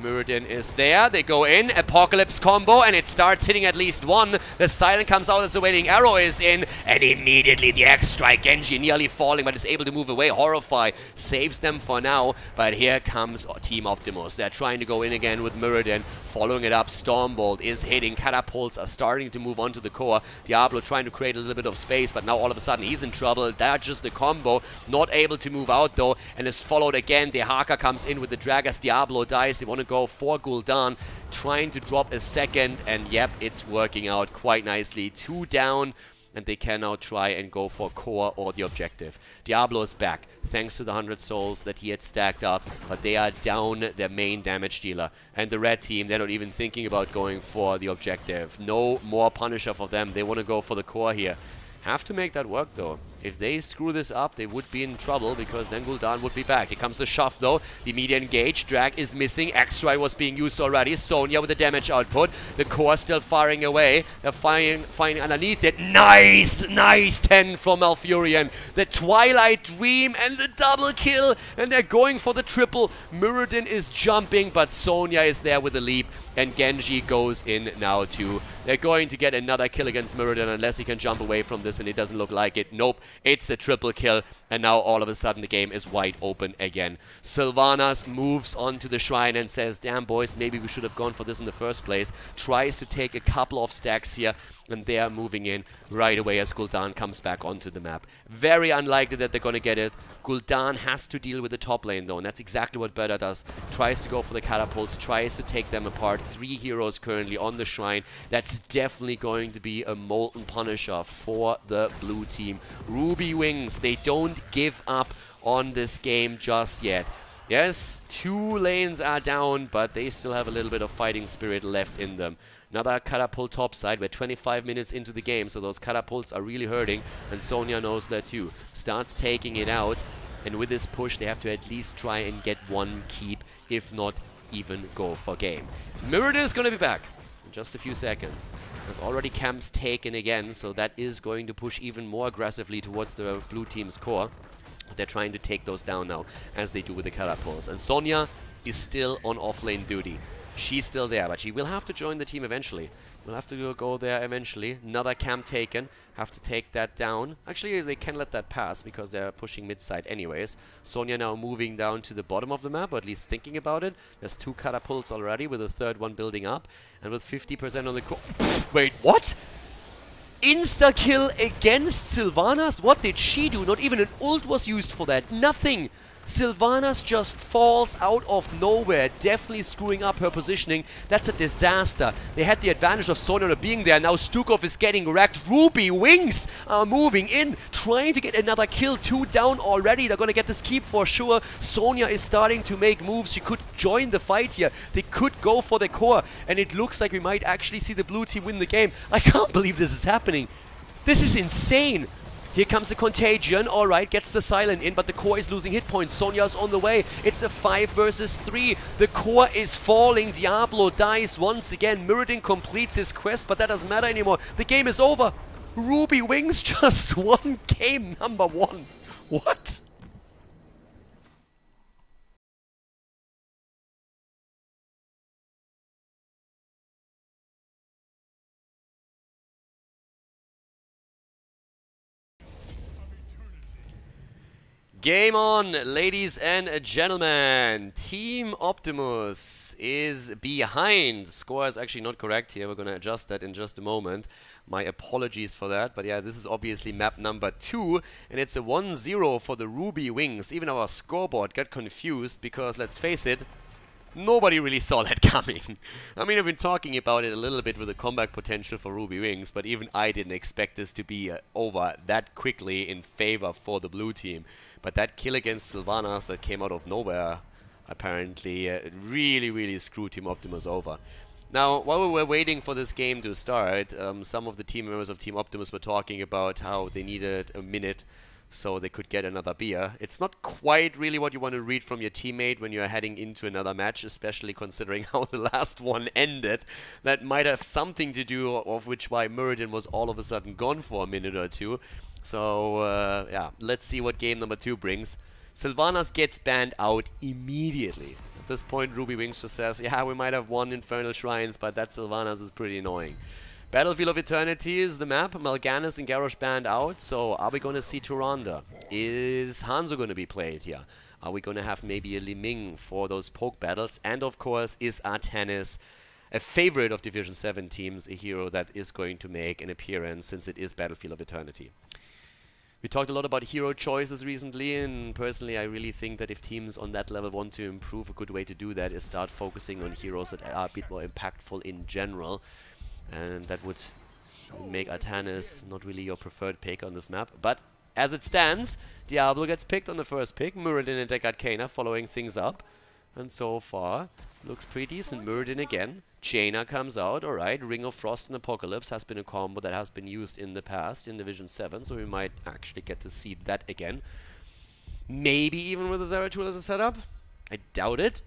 Muradin is there, they go in, Apocalypse combo, and it starts hitting at least 1. The Silent comes out as the Wailing Arrow is in, and immediately the X-Strike. Genji nearly falling, but is able to move away. Horrify saves them for now, but here comes Team Optimus. They're trying to go in again with Muradin, following it up. Stormbolt is hitting, catapults are starting to move onto the core. Diablo trying to create a little bit of space, but now all of a sudden he's in trouble. That's just the combo, not able to move out though, and is followed again. Dehaka comes in with the drag as Diablo dies. They want to go for Gul'dan, trying to drop a 2nd, and yep, it's working out quite nicely. 2 down, and they can now try and go for core or the objective. Diablo is back, thanks to the 100 souls that he had stacked up, but they are down their main damage dealer. And the red team, they're not even thinking about going for the objective. No more Punisher for them, they want to go for the core here. Have to make that work though. If they screw this up, they would be in trouble, because then Gul'dan would be back. Here comes the shove though. The immediate engage. Drag is missing. X-Strike was being used already. Sonya with the damage output. The core still firing away. They're firing underneath it. Nice! Nice 10 from Malfurion. The Twilight Dream and the double kill. And they're going for the triple. Muradin is jumping, but Sonya is there with the leap. And Genji goes in now too. They're going to get another kill against Muradin unless he can jump away from this, and it doesn't look like it. Nope. It's a triple kill, and now all of a sudden the game is wide open again. Sylvanas moves onto the shrine and says, damn boys, maybe we should have gone for this in the first place. Tries to take a couple of stacks here, and they are moving in right away as Gul'dan comes back onto the map. Very unlikely that they're going to get it. Gul'dan has to deal with the top lane though, and that's exactly what Berta does. Tries to go for the catapults, tries to take them apart. 3 heroes currently on the shrine. That's definitely going to be a Molten Punisher for the blue team. Ruby Wings, they don't give up on this game just yet. Yes, 2 lanes are down, but they still have a little bit of fighting spirit left in them. Another catapult topside. We're 25 minutes into the game, so those catapults are really hurting, and Sonya knows that too. Starts taking it out, and with this push they have to at least try and get 1 keep, if not even go for game. Muradin is going to be back in just a few seconds. There's already camps taken again, so that is going to push even more aggressively towards the blue team's core. They're trying to take those down now, as they do with the catapults. And Sonya is still on offlane duty. She's still there, but she will have to join the team eventually. We'll have to go there eventually. Another camp taken. Have to take that down. Actually, they can let that pass because they're pushing mid-side anyways. Sonya now moving down to the bottom of the map, or at least thinking about it. There's 2 catapults already, with a 3rd one building up. And with 50% on the core... Wait, what? Insta-kill against Sylvanas? What did she do? Not even an ult was used for that. Nothing! Sylvanas just falls out of nowhere, definitely screwing up her positioning. That's a disaster. They had the advantage of Sonya being there. Now Stukov is getting wrecked. Ruby Wings are moving in, trying to get another kill. 2 down already. They're going to get this keep for sure. Sonya is starting to make moves. She could join the fight here. They could go for the core, and it looks like we might actually see the blue team win the game. I can't believe this is happening. This is insane. Here comes the Contagion. Alright, gets the Silent in, but the core is losing hit points. Sonya's on the way. It's a 5 versus 3. The core is falling. Diablo dies once again. Mirrodin completes his quest, but that doesn't matter anymore. The game is over. Ruby Wings just won game number 1. What? Game on, ladies and gentlemen. Team Optimus is behind. Score is actually not correct here. We're going to adjust that in just a moment. My apologies for that. But yeah, this is obviously map number 2. And it's a 1-0 for the Ruby Wings. Even our scoreboard got confused because, let's face it, nobody really saw that coming. I mean, I've been talking about it a little bit with the comeback potential for Ruby Wings, but even I didn't expect this to be over that quickly in favor for the blue team. But that kill against Sylvanas that came out of nowhere apparently really screwed Team Optimus over. Now, while we were waiting for this game to start, some of the team members of Team Optimus were talking about how they needed a minute so they could get another beer. It's not quite really what you want to read from your teammate when you're heading into another match, especially considering how the last one ended. That might have something to do of which why Mirrodin was all of a sudden gone for a minute or two. So, yeah, let's see what game number 2 brings. Sylvanas gets banned out immediately. At this point, Ruby Wings just says, yeah, we might have won Infernal Shrines, but that Sylvanas is pretty annoying. Battlefield of Eternity is the map. Mal'Ganis and Garrosh banned out, so are we going to see Tyrande? Is Hanzo going to be played here? Are we going to have maybe a Li Ming for those poke battles? And of course, is Artanis a favorite of Division 7 teams, a hero that is going to make an appearance since it is Battlefield of Eternity? We talked a lot about hero choices recently, and personally I really think that if teams on that level want to improve, a good way to do that is start focusing on heroes that are a bit more impactful in general. And that would make Artanis not really your preferred pick on this map. But as it stands, Diablo gets picked on the first pick, Mirrodin and Arcana following things up. And so far, looks pretty decent. Mirrodin again. Jaina comes out. Alright, Ring of Frost and Apocalypse has been a combo that has been used in the past in Division 7, so we might actually get to see that again. Maybe even with a Zeratul as a setup. I doubt it,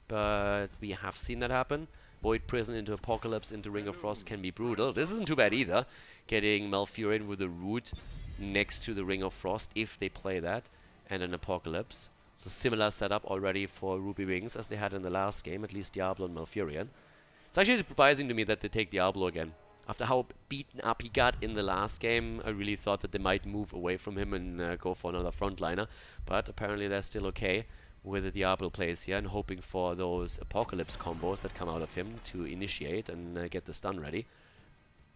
but we have seen that happen. Void Prison into Apocalypse into Ring of Frost can be brutal. This isn't too bad either. Getting Malfurion with a root next to the Ring of Frost if they play that, and an Apocalypse. So similar setup already for Ruby Wings as they had in the last game, at least Diablo and Malfurion. It's actually surprising to me that they take Diablo again. After how beaten up he got in the last game, I really thought that they might move away from him and go for another frontliner. But apparently they're still okay with the Diablo plays here and hoping for those Apocalypse combos that come out of him to initiate and get the stun ready.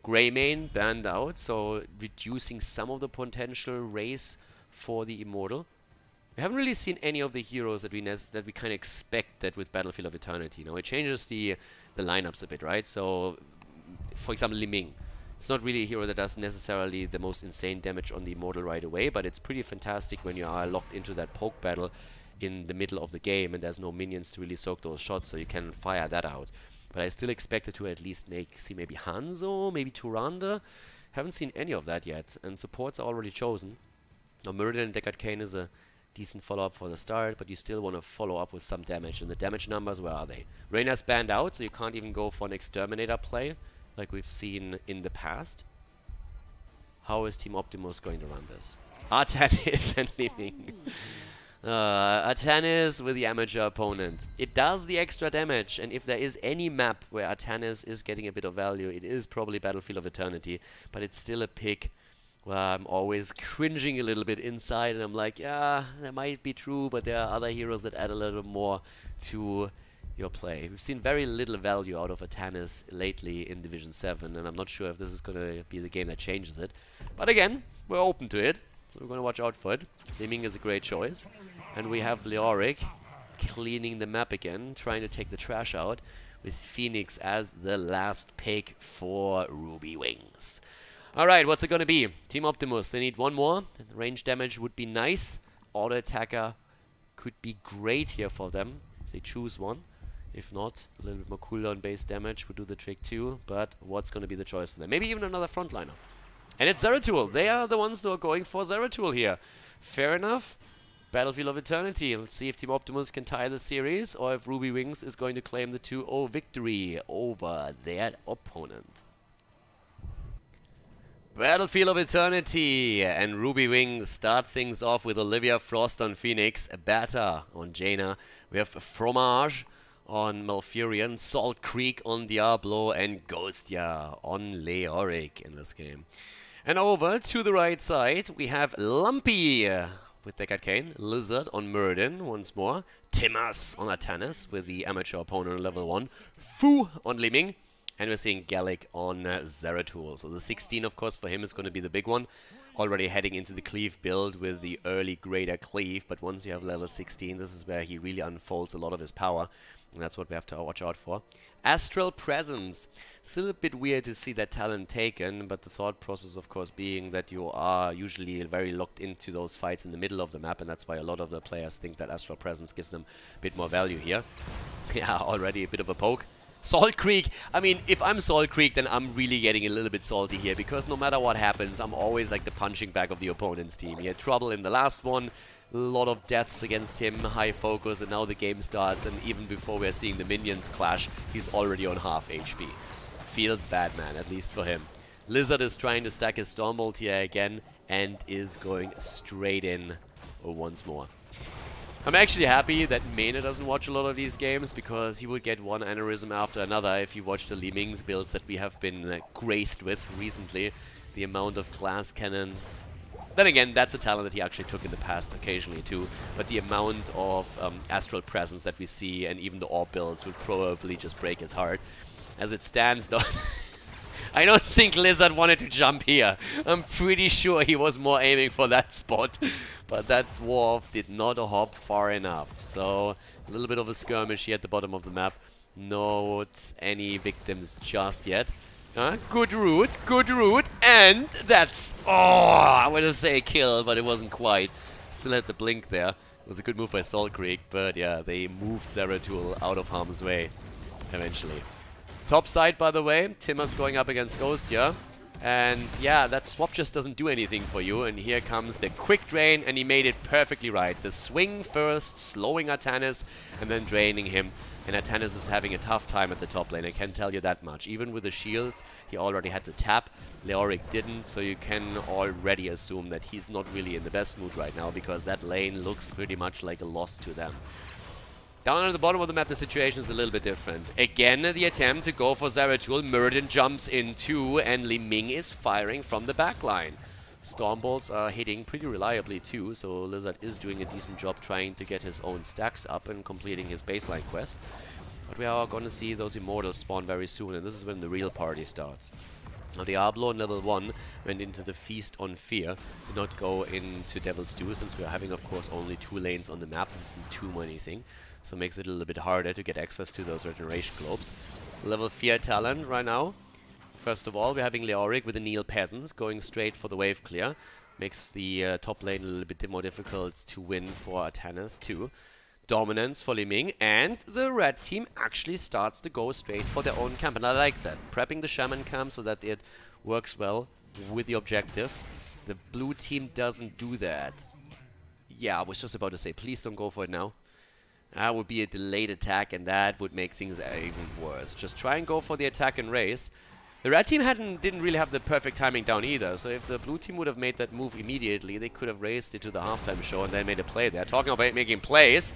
Greymane banned out, so reducing some of the potential race for the Immortal. We haven't really seen any of the heroes that we kind of expected with Battlefield of Eternity. Now it changes the lineups a bit, right? So, for example, Li Ming. It's not really a hero that does necessarily the most insane damage on the Immortal right away, but it's pretty fantastic when you are locked into that poke battle in the middle of the game and there's no minions to really soak those shots, so you can fire that out. But I still expected to at least see maybe Hanzo, maybe Tyrande. Haven't seen any of that yet, and supports are already chosen. Now Mirrodin and Deckard Cain is a decent follow-up for the start, but you still want to follow up with some damage. And the damage numbers, where are they? Reyna's banned out, so you can't even go for an Exterminator play like we've seen in the past. How is Team Optimus going to run this? Artanis and Li Ming. Artanis with the amateur opponent. It does the extra damage, and if there is any map where Artanis is getting a bit of value, it is probably Battlefield of Eternity, but it's still a pick where I'm always cringing a little bit inside, and I'm like, yeah, that might be true, but there are other heroes that add a little more to your play. We've seen very little value out of Artanis lately in Division 7, and I'm not sure if this is going to be the game that changes it. But again, we're open to it, so we're going to watch out for it. Li Ming is a great choice. And we have Leoric cleaning the map again, trying to take the trash out, with Phoenix as the last pick for Ruby Wings. Alright, what's it gonna be? Team Optimus, they need one more. Range damage would be nice. Auto attacker could be great here for them if they choose one. If not, a little bit more cooldown based damage would do the trick too. But what's gonna be the choice for them? Maybe even another frontliner. And it's Zeratul. They are the ones who are going for Zeratul here. Fair enough. Battlefield of Eternity. Let's see if Team Optimus can tie the series or if Ruby Wings is going to claim the 2-0 victory over their opponent. Battlefield of Eternity and Ruby Wings start things off with Olivia Frost on Phoenix, Bata on Jaina. We have Fromage on Malfurion, Salt Creek on Diablo, and Ghostia on Leoric in this game. And over to the right side, we have Lumpy with Deckard Cain, Lizard on Muradin once more, Timas on Atanas with the amateur opponent on level 1, Fu on Liming, and we're seeing Gallic on Zeratul. So the 16, of course, for him is going to be the big one. Already heading into the Cleave build with the early Greater Cleave, but once you have level 16, this is where he really unfolds a lot of his power, and that's what we have to watch out for. Astral Presence. Still a bit weird to see that talent taken, but the thought process, of course, being that you are usually very locked into those fights in the middle of the map, and that's why a lot of the players think that Astral Presence gives them a bit more value here. Yeah, already a bit of a poke. Salt Creek! I mean, if I'm Salt Creek, then I'm really getting a little bit salty here, because no matter what happens, I'm always like the punching bag of the opponent's team. He had trouble in the last one, a lot of deaths against him, high focus, and now the game starts, and even before we're seeing the minions clash, he's already on half HP. Feels bad, man, at least for him. Lizard is trying to stack his Stormbolt here again, and is going straight in once more. I'm actually happy that Mene doesn't watch a lot of these games, because he would get one aneurysm after another if he watched the Li Ming's builds that we have been graced with recently. The amount of glass cannon. Then again, that's a talent that he actually took in the past occasionally too, but the amount of Astral Presence that we see and even the Orb builds would probably just break his heart. As it stands though, I don't think Lizard wanted to jump here. I'm pretty sure he was more aiming for that spot. But that dwarf did not hop far enough. So a little bit of a skirmish here at the bottom of the map. Not any victims just yet. Good route, and that's... Oh, I want to say kill, but it wasn't quite. Still had the blink there. It was a good move by Salt Creek, but yeah, they moved Zeratul out of harm's way eventually. Top side, by the way, Timas going up against Ghostia. And yeah, that swap just doesn't do anything for you. And here comes the quick drain, and he made it perfectly right. The swing first, slowing Atanas, and then draining him. And Atanas is having a tough time at the top lane, I can tell you that much. Even with the shields, he already had to tap. Leoric didn't, so you can already assume that he's not really in the best mood right now, because that lane looks pretty much like a loss to them. Down at the bottom of the map, the situation is a little bit different. Again, the attempt to go for Zeratul. Muradin jumps in too, and Li Ming is firing from the backline. Stormbolts are hitting pretty reliably too, so Lizard is doing a decent job trying to get his own stacks up and completing his baseline quest. But we are going to see those Immortals spawn very soon, and this is when the real party starts. Now Diablo on level 1 went into the Feast on Fear, did not go into Devil's Stew, since we are having, of course, only 2 lanes on the map. This isn't too anything, so it makes it a little bit harder to get access to those regeneration globes. Level Fear talent right now. First of all, we're having Leoric with the Neil Peasants going straight for the wave clear. Makes the top lane a little bit more difficult to win for Atanas too. Dominance for Li Ming, and the red team actually starts to go straight for their own camp, and I like that. Prepping the shaman camp so that it works well with the objective. The blue team doesn't do that. Yeah, I was just about to say, please don't go for it now. That would be a delayed attack, and that would make things even worse. Just try and go for the attack and race. The red team didn't really have the perfect timing down either, so if the blue team would have made that move immediately, they could have raced it to the halftime show and then made a play there. Talking about making plays,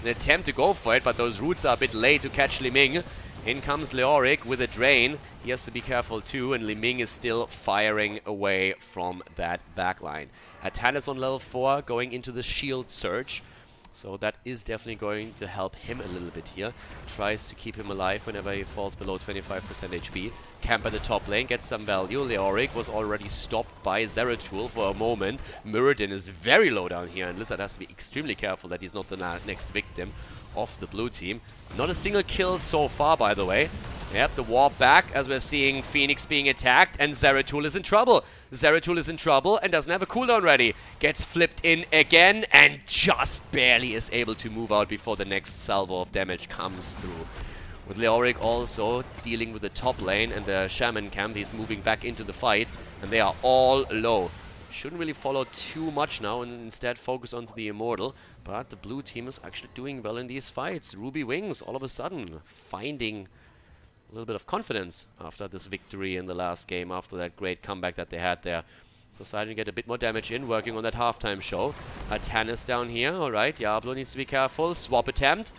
an attempt to go for it, but those roots are a bit late to catch Li Ming. In comes Leoric with a drain. He has to be careful too, and Li Ming is still firing away from that backline. Atanas on level 4 going into the shield surge. So that is definitely going to help him a little bit here. Tries to keep him alive whenever he falls below 25% HP. Camp at the top lane, gets some value. Leoric was already stopped by Zeratul for a moment. Muradin is very low down here, and Lizard has to be extremely careful that he's not the next victim of the blue team. Not a single kill so far, by the way. Yep, the warp back as we're seeing Phoenix being attacked, and Zeratul is in trouble. Zeratul is in trouble and doesn't have a cooldown ready. Gets flipped in again and just barely is able to move out before the next salvo of damage comes through. With Leoric also dealing with the top lane and the Shaman camp, he's moving back into the fight, and they are all low. Shouldn't really follow too much now and instead focus onto the Immortal. But the blue team is actually doing well in these fights. Ruby Wings all of a sudden finding a little bit of confidence after this victory in the last game, after that great comeback that they had there. So starting to get a bit more damage in, working on that halftime show. Tannis down here, alright, Diablo needs to be careful. Swap attempt,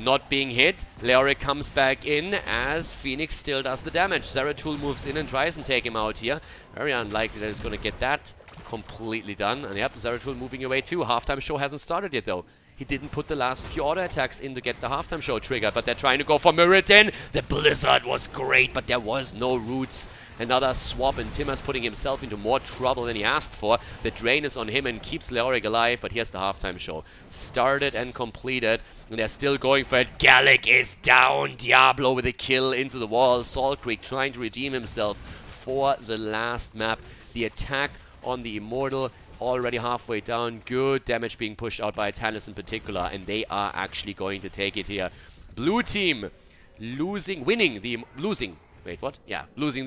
not being hit. Leoric comes back in as Phoenix still does the damage. Zeratul moves in and tries and take him out here. Very unlikely that he's going to get that completely done. And yep, Zeratul moving away too. Halftime show hasn't started yet though. He didn't put the last few auto attacks in to get the halftime show trigger, but they're trying to go for Muradin. The Blizzard was great, but there was no roots. Another swap, and Timmer's putting himself into more trouble than he asked for. The drain is on him and keeps Leoric alive, but here's the halftime show. Started and completed, and they're still going for it. Gallic is down. Diablo with a kill into the wall. Salt Creek trying to redeem himself for the last map. The attack on the Immortal already halfway down. Good damage being pushed out by Tannis in particular, and they are actually going to take it here. Blue team losing the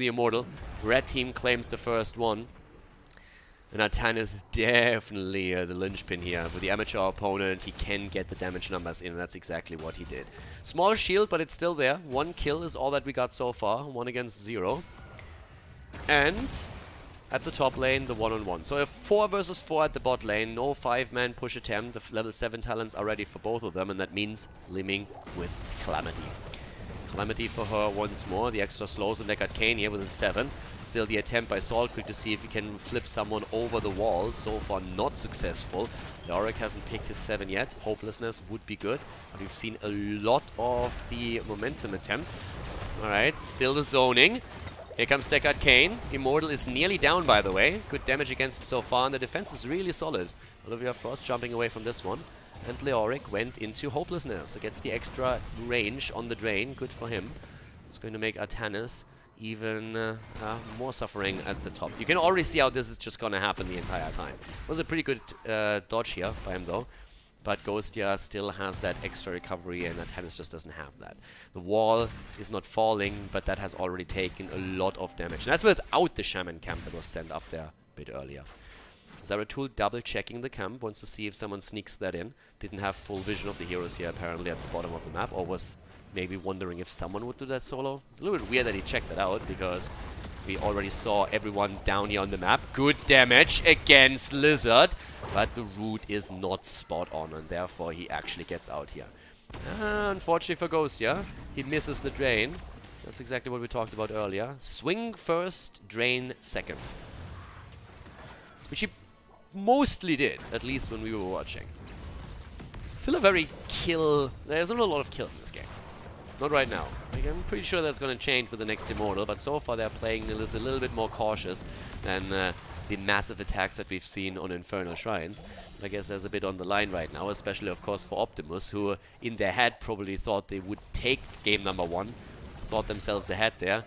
Immortal. Red team claims the first one. And Tannis is definitely the linchpin here. With the amateur opponent, he can get the damage numbers in, and that's exactly what he did. Small shield, but it's still there. 1 kill is all that we got so far. 1 against 0. And at the top lane, the 1-on-1. So a 4 versus 4 at the bot lane. No 5-man push attempt. The level 7 talents are ready for both of them, and that means Limming with Calamity. Calamity for her once more. The extra slows on Deckard Cain here with a 7. Still the attempt by Salt Creek to see if he can flip someone over the wall. So far not successful. Leoric hasn't picked his 7 yet. Hopelessness would be good. But we've seen a lot of the momentum attempt. Alright, still the zoning. Here comes Deckard Cain. Immortal is nearly down, by the way. Good damage against it so far, and the defense is really solid. Olivia Frost jumping away from this one. And Leoric went into Hopelessness. So gets the extra range on the drain. Good for him. It's going to make Tannis even more suffering at the top. You can already see how this is just going to happen the entire time. It was a pretty good dodge here by him, though. But Ghostia still has that extra recovery, and Tannis just doesn't have that. The wall is not falling, but that has already taken a lot of damage. And that's without the Shaman camp that was sent up there a bit earlier. Zeratul double-checking the camp, wants to see if someone sneaks that in. Didn't have full vision of the heroes here, apparently, at the bottom of the map, or was maybe wondering if someone would do that solo. It's a little bit weird that he checked that out, because we already saw everyone down here on the map. Good damage against Lizard, but the root is not spot on, and therefore he actually gets out here. Unfortunately for Ghost, yeah, he misses the drain. That's exactly what we talked about earlier. Swing first, drain second. Which he mostly did, at least when we were watching. Still a very there's not a lot of kills in this game. Not right now. Like, I'm pretty sure that's going to change with the next Immortal, but so far they're playing this a little bit more cautious than the massive attacks that we've seen on Infernal Shrines. I guess there's a bit on the line right now, especially of course for Optimus, who in their head probably thought they would take game number 1, thought themselves ahead there,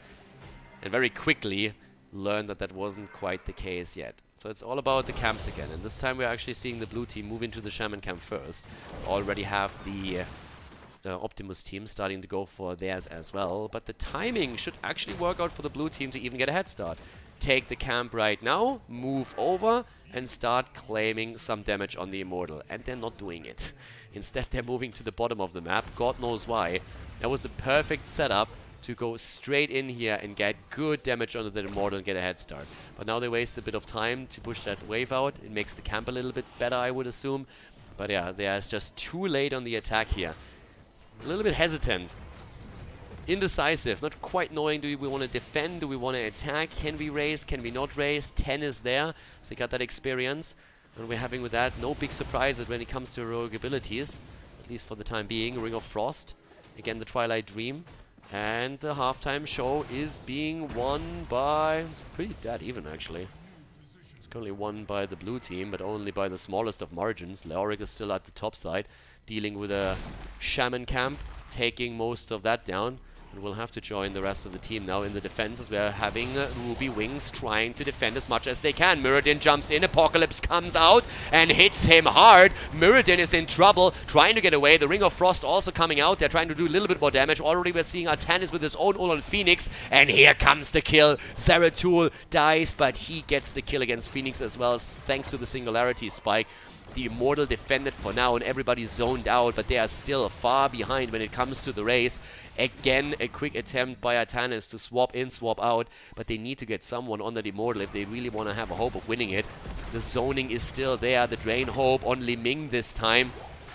and very quickly learned that that wasn't quite the case yet. So it's all about the camps again, and this time we're actually seeing the blue team move into the Shaman camp first. Already have the Optimus team starting to go for theirs as well, but the timing should actually work out for the blue team to even get a head start. Take the camp right now, move over, and start claiming some damage on the Immortal, and they're not doing it. Instead they're moving to the bottom of the map, God knows why. That was the perfect setup to go straight in here and get good damage onto the Immortal and get a head start. But now they waste a bit of time to push that wave out. It makes the camp a little bit better, I would assume. But yeah, they are just too late on the attack here. A little bit hesitant. Indecisive, not quite knowing, do we want to defend, do we want to attack, can we raise, can we not raise. 10 is there, so they got that experience. And we're having with that no big surprises when it comes to heroic abilities, at least for the time being. Ring of Frost, again the Twilight Dream, and the halftime show is being won by, it's pretty dead even actually. It's currently won by the blue team, but only by the smallest of margins. Leoric is still at the top side, dealing with a Shaman camp, taking most of that down. And we'll have to join the rest of the team now in the defense, as we're having Ruby Wings trying to defend as much as they can. Mirrodin jumps in, Apocalypse comes out and hits him hard. Mirrodin is in trouble, trying to get away. The Ring of Frost also coming out. They're trying to do a little bit more damage. Already we're seeing Artanis with his own ult on Phoenix, and here comes the kill. Zeratul dies, but he gets the kill against Phoenix as well, thanks to the Singularity Spike. The Immortal defended for now, and everybody's zoned out, but they are still far behind when it comes to the race. Again, a quick attempt by Artanis to swap in, swap out, but they need to get someone on that Immortal if they really want to have a hope of winning it. The zoning is still there. The Drain Hope on Li Ming this time.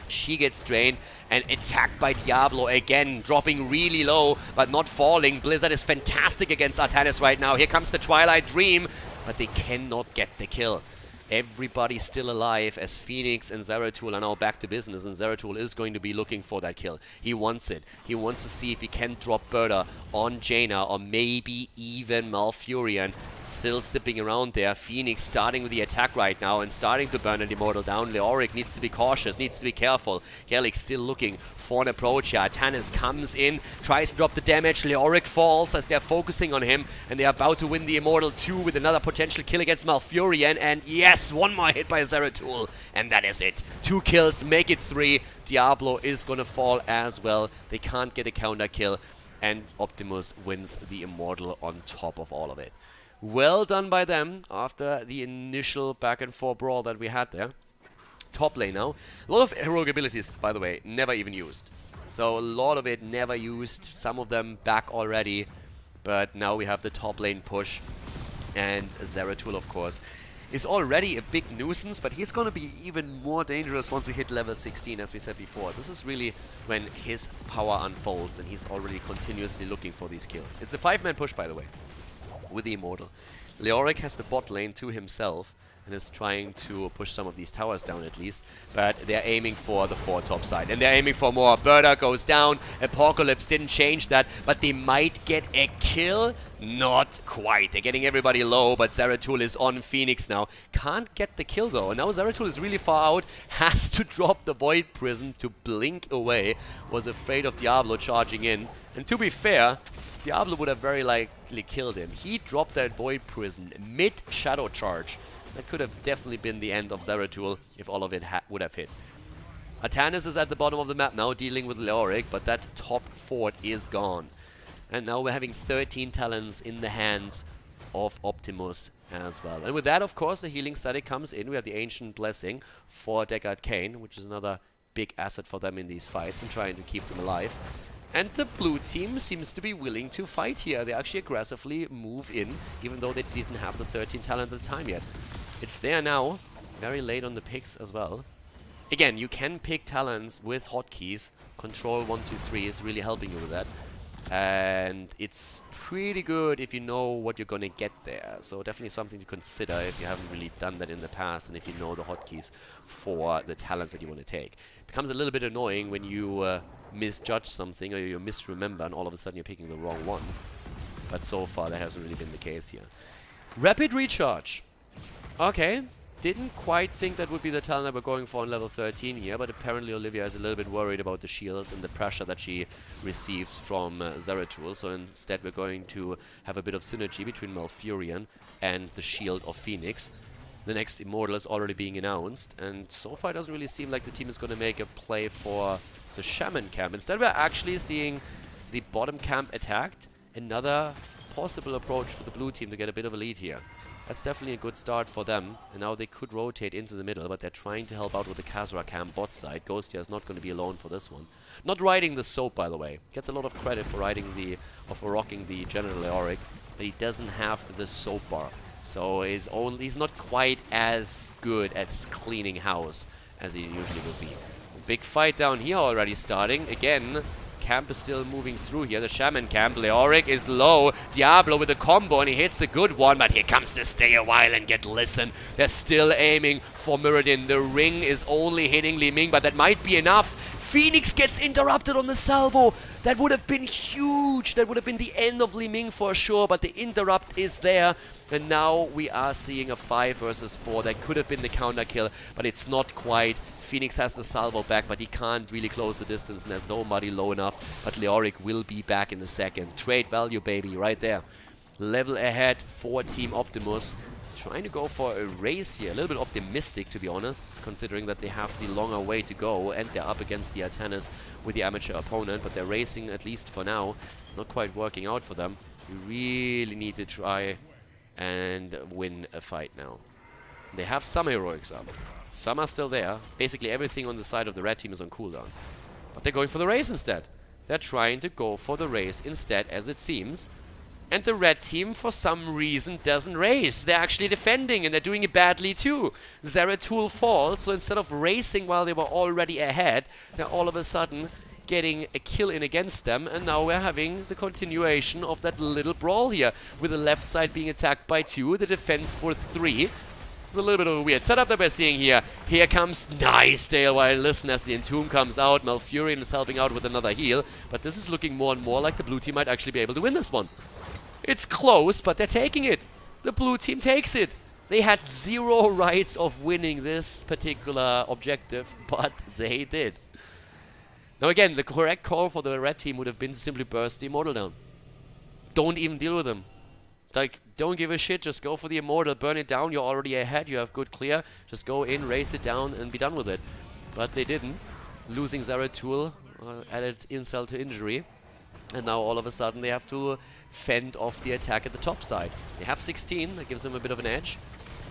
She gets drained and attacked by Diablo again, dropping really low, but not falling. Blizzard is fantastic against Artanis right now. Here comes the Twilight Dream, but they cannot get the kill. Everybody's still alive as Phoenix and Zeratul are now back to business, and Zeratul is going to be looking for that kill. He wants it. He wants to see if he can drop Berta on Jaina or maybe even Malfurion. Still sipping around there. Phoenix starting with the attack right now and starting to burn an Immortal down. Leoric needs to be cautious, needs to be careful. Gallic still looking for an approach here. Artanis comes in, tries to drop the damage. Leoric falls as they're focusing on him, and they're about to win the Immortal 2 with another potential kill against Malfurion. And yes, one more hit by Zeratul, and that is it. 2 kills, make it 3. Diablo is gonna fall as well. They can't get a counter kill, and Optimus wins the Immortal on top of all of it. Well done by them after the initial back and forth brawl that we had there. Top lane now. A lot of heroic abilities, by the way, never even used. So a lot of it never used. Some of them back already. But now we have the top lane push. And Zeratul, of course, is already a big nuisance, but he's going to be even more dangerous once we hit level 16, as we said before. This is really when his power unfolds, and he's already continuously looking for these kills. It's a 5-man push, by the way, with the Immortal. Leoric has the bot lane to himself and is trying to push some of these towers down at least, but they're aiming for the 4 top side, and they're aiming for more. Berta goes down. Apocalypse didn't change that, but they might get a kill. Not quite. They're getting everybody low, but Zeratul is on Phoenix now. Can't get the kill though. Now Zeratul is really far out. Has to drop the Void Prison to blink away. Was afraid of Diablo charging in. And to be fair, Diablo would have very likely killed him. He dropped that Void Prison mid-Shadow Charge. That could have definitely been the end of Zeratul if all of it would have hit. Artanis is at the bottom of the map now, dealing with Leoric, but that top fort is gone. And now we're having 13 talents in the hands of Optimus as well. And with that, of course, the healing static comes in. We have the Ancient Blessing for Deckard Cain, which is another big asset for them in these fights and trying to keep them alive. And the blue team seems to be willing to fight here. They actually aggressively move in, even though they didn't have the 13 talent at the time yet. It's there now, very late on the picks as well. Again, you can pick talents with hotkeys. Control 1, 2, 3 is really helping you with that. And it's pretty good if you know what you're gonna get there. So definitely something to consider if you haven't really done that in the past, and if you know the hotkeys for the talents that you want to take. It becomes a little bit annoying when you misjudge something or you misremember and all of a sudden you're picking the wrong one. But so far that hasn't really been the case here. Rapid Recharge. Okay. Didn't quite think that would be the talent that we're going for on level 13 here, but apparently Olivia is a little bit worried about the shields and the pressure that she receives from Zeratul, so instead we're going to have a bit of synergy between Malfurion and the shield of Phoenix. The next Immortal is already being announced, and so far it doesn't really seem like the team is going to make a play for the Shaman camp. Instead we're actually seeing the bottom camp attacked. Another possible approach for the blue team to get a bit of a lead here. That's definitely a good start for them. And now they could rotate into the middle, but they're trying to help out with the Khaldor camp bot side. Ghostia is not going to be alone for this one. Not riding the soap, by the way. Gets a lot of credit for riding the, or for rocking the General Leoric, but he doesn't have the soap bar. So he's not quite as good at cleaning house as he usually would be. Big fight down here already starting. Again, camp is still moving through here. The Shaman camp. Leoric is low. Diablo with a combo, and he hits a good one. But here comes the stay a while and get listen. They're still aiming for Muradin. The ring is only hitting Li Ming, but that might be enough. Phoenix gets interrupted on the salvo. That would have been huge. That would have been the end of Li Ming for sure, but the interrupt is there. And now we are seeing a 5 versus 4. That could have been the counter kill, but it's not quite. Phoenix has the salvo back, but he can't really close the distance, and there's nobody low enough. But Leoric will be back in a second. Trade value, baby, right there. Level ahead for Team Optimus. Trying to go for a race here. A little bit optimistic, to be honest, considering that they have the longer way to go, and they're up against the Artanis with the amateur opponent. But they're racing, at least for now. Not quite working out for them. You really need to try and win a fight now. They have some heroics up. Some are still there. Basically everything on the side of the red team is on cooldown. But they're going for the race instead. They're trying to go for the race instead, as it seems. And the red team, for some reason, doesn't race. They're actually defending, and they're doing it badly too. Zeratul falls, so instead of racing while they were already ahead, they're all of a sudden getting a kill in against them. And now we're having the continuation of that little brawl here, with the left side being attacked by 2, the defense for 3. A little bit of a weird setup that we're seeing here. Here comes nice Dale while listen as the Entomb comes out. Malfurion is helping out with another heal, but this is looking more and more like the blue team might actually be able to win this one. It's close, but they're taking it. The blue team takes it. They had 0 rights of winning this particular objective, but they did. Now again, the correct call for the red team would have been to simply burst the Immortal down. Don't even deal with them. Like, don't give a shit, just go for the Immortal, burn it down, you're already ahead, you have good clear, just go in, race it down, and be done with it. But they didn't. Losing Zeratul added insult to injury, and now all of a sudden they have to fend off the attack at the top side. They have 16, that gives them a bit of an edge,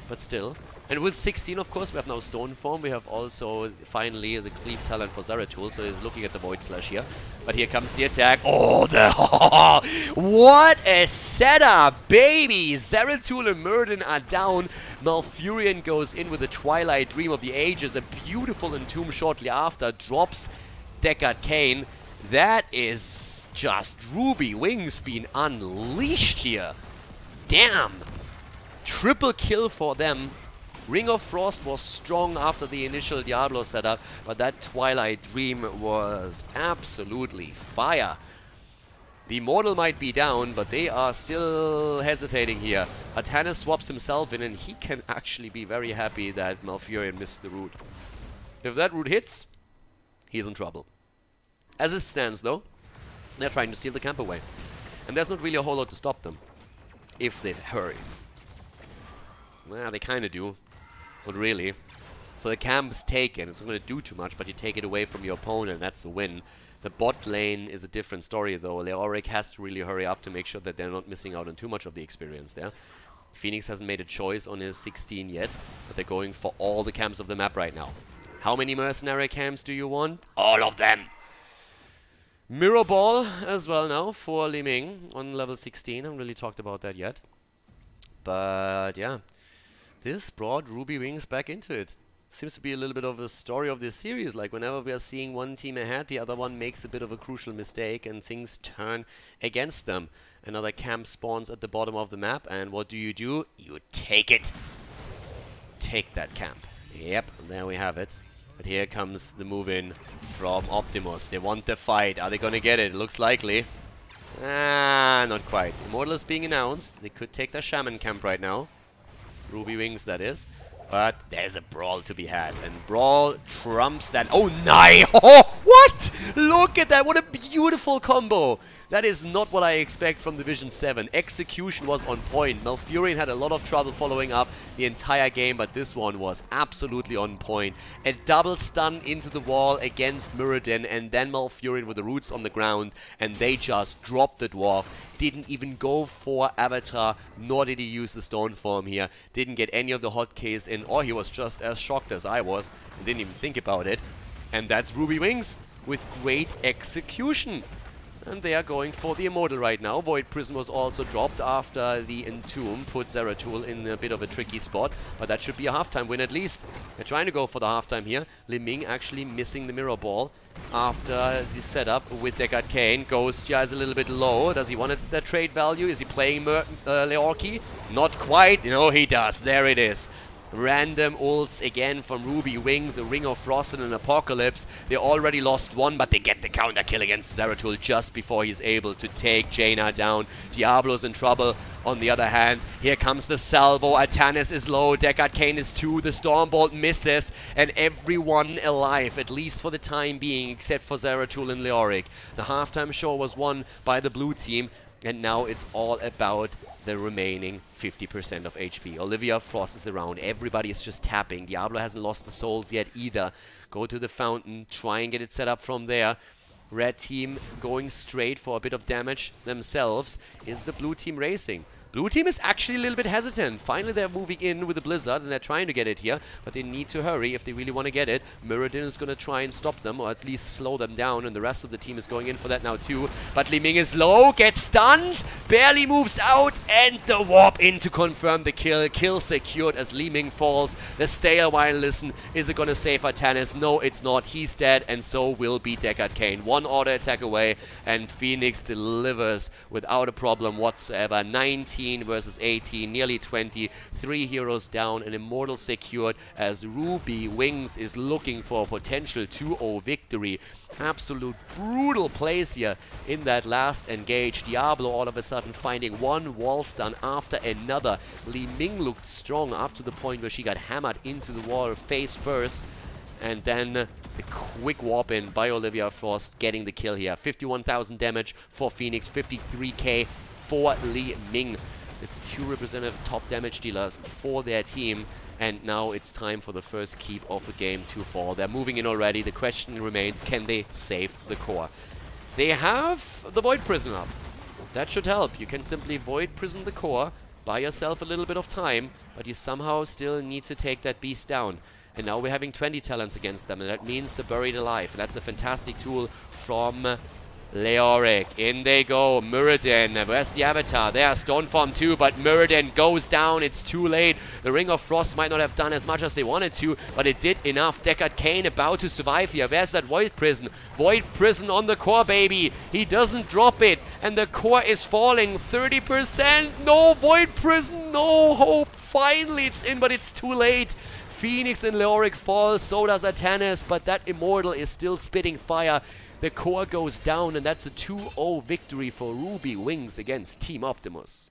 but still. And with 16, of course, we have now Stone Form. We have also, finally, the Cleave talent for Zeratul, so he's looking at the Void Slash here. But here comes the attack. Oh, what a setup, baby! Zeratul and Muradin are down. Malfurion goes in with the Twilight Dream of the Ages. A beautiful Entomb shortly after. Drops Deckard Cain. That is just Ruby Wings being unleashed here. Damn! Triple kill for them. Ring of Frost was strong after the initial Diablo setup, but that Twilight Dream was absolutely fire. The Immortal might be down, but they are still hesitating here. Artanis swaps himself in, and he can actually be very happy that Malfurion missed the root. If that root hits, he's in trouble. As it stands, though, they're trying to steal the camp away. And there's not really a whole lot to stop them, if they hurry. Well, they kind of do. Not really. So the camp's taken. It's not going to do too much, but you take it away from your opponent. That's a win. The bot lane is a different story, though. Leoric has to really hurry up to make sure that they're not missing out on too much of the experience there. Phoenix hasn't made a choice on his 16 yet, but they're going for all the camps of the map right now. How many mercenary camps do you want? All of them! Mirror Ball as well now for Li Ming on level 16. I haven't really talked about that yet. But yeah. This brought Ruby Wings back into it. Seems to be a little bit of a story of this series, like whenever we are seeing one team ahead, the other one makes a bit of a crucial mistake and things turn against them. Another camp spawns at the bottom of the map, and what do? You take it. Take that camp. Yep, there we have it. But here comes the move in from Optimus. They want the fight. Are they gonna get it? Looks likely. Ah, not quite. Immortal is being announced. They could take their Shaman camp right now. Ruby Wings, that is. But there's a brawl to be had. And brawl trumps that. Oh, nice! Oh, what? Look at that. What a beautiful combo. That is not what I expect from Division 7. Execution was on point. Malfurion had a lot of trouble following up the entire game, but this one was absolutely on point. A double stun into the wall against Muradin, and then Malfurion with the roots on the ground, and they just dropped the dwarf. Didn't even go for Avatar, nor did he use the Stone Form here. Didn't get any of the hotkeys in, or he was just as shocked as I was and didn't even think about it. And that's Ruby Wings with great execution. And they are going for the Immortal right now. Void Prison was also dropped after the Entomb put Zeratul in a bit of a tricky spot. But that should be a halftime win at least. They're trying to go for the halftime here. Li Ming actually missing the mirror ball after the setup with Deckard Cain. Ghostja is a little bit low. Does he want that trade value? Is he playing Leorki? Not quite. No, he does. There it is. Random ults again from Ruby Wings, a Ring of Frost and an Apocalypse. They already lost one, but they get the counter kill against Zeratul just before he's able to take Jaina down. Diablo's in trouble. On the other hand, here comes the salvo. Atanis is low, Deckard Cain is 2, the Stormbolt misses, and everyone alive, at least for the time being, except for Zeratul and Leoric. The halftime show was won by the blue team, and now it's all about the remaining 50% of HP. Olivia Frost is around. Everybody is just tapping. Diablo hasn't lost the souls yet either. Go to the fountain. Try and get it set up from there. Red team going straight for a bit of damage themselves. Is the blue team racing? Blue team is actually a little bit hesitant. Finally, they're moving in with the Blizzard, and they're trying to get it here, but they need to hurry if they really want to get it. Mirrodin is going to try and stop them, or at least slow them down, and the rest of the team is going in for that now too. But Li Ming is low, gets stunned, barely moves out, and the warp in to confirm the kill. Kill secured as Li Ming falls. The stay a while listen. Is it going to save Atanis? No, it's not. He's dead, and so will be Deckard Cain. One auto attack away, and Phoenix delivers without a problem whatsoever. 19 versus 18, nearly 20, 3 heroes down, an Immortal secured as Ruby Wings is looking for a potential 2-0 victory. Absolute brutal plays here in that last engage. Diablo all of a sudden finding one wall stun after another. Li Ming looked strong up to the point where she got hammered into the wall face first, and then the quick warp in by Olivia Frost getting the kill here. 51,000 damage for Phoenix, 53k for Li Ming. The 2 representative top damage dealers for their team. And now it's time for the first keep of the game to fall. They're moving in already. The question remains, can they save the core? They have the Void Prison up. That should help. You can simply Void Prison the core, buy yourself a little bit of time, but you somehow still need to take that beast down. And now we're having 20 talents against them, and that means the Buried Alive. And that's a fantastic tool from Leoric. In they go. Mirrodin. Where's the Avatar? There, Stoneform too, but Mirrodin goes down. It's too late. The Ring of Frost might not have done as much as they wanted to, but it did enough. Deckard Cain about to survive here. Where's that Void Prison? Void Prison on the core, baby. He doesn't drop it, and the core is falling. 30%. No Void Prison. No hope. Finally, it's in, but it's too late. Phoenix and Leoric fall. So does Atanis, but that Immortal is still spitting fire. The core goes down, and that's a 2-0 victory for Ruby Wings against Team Optimus.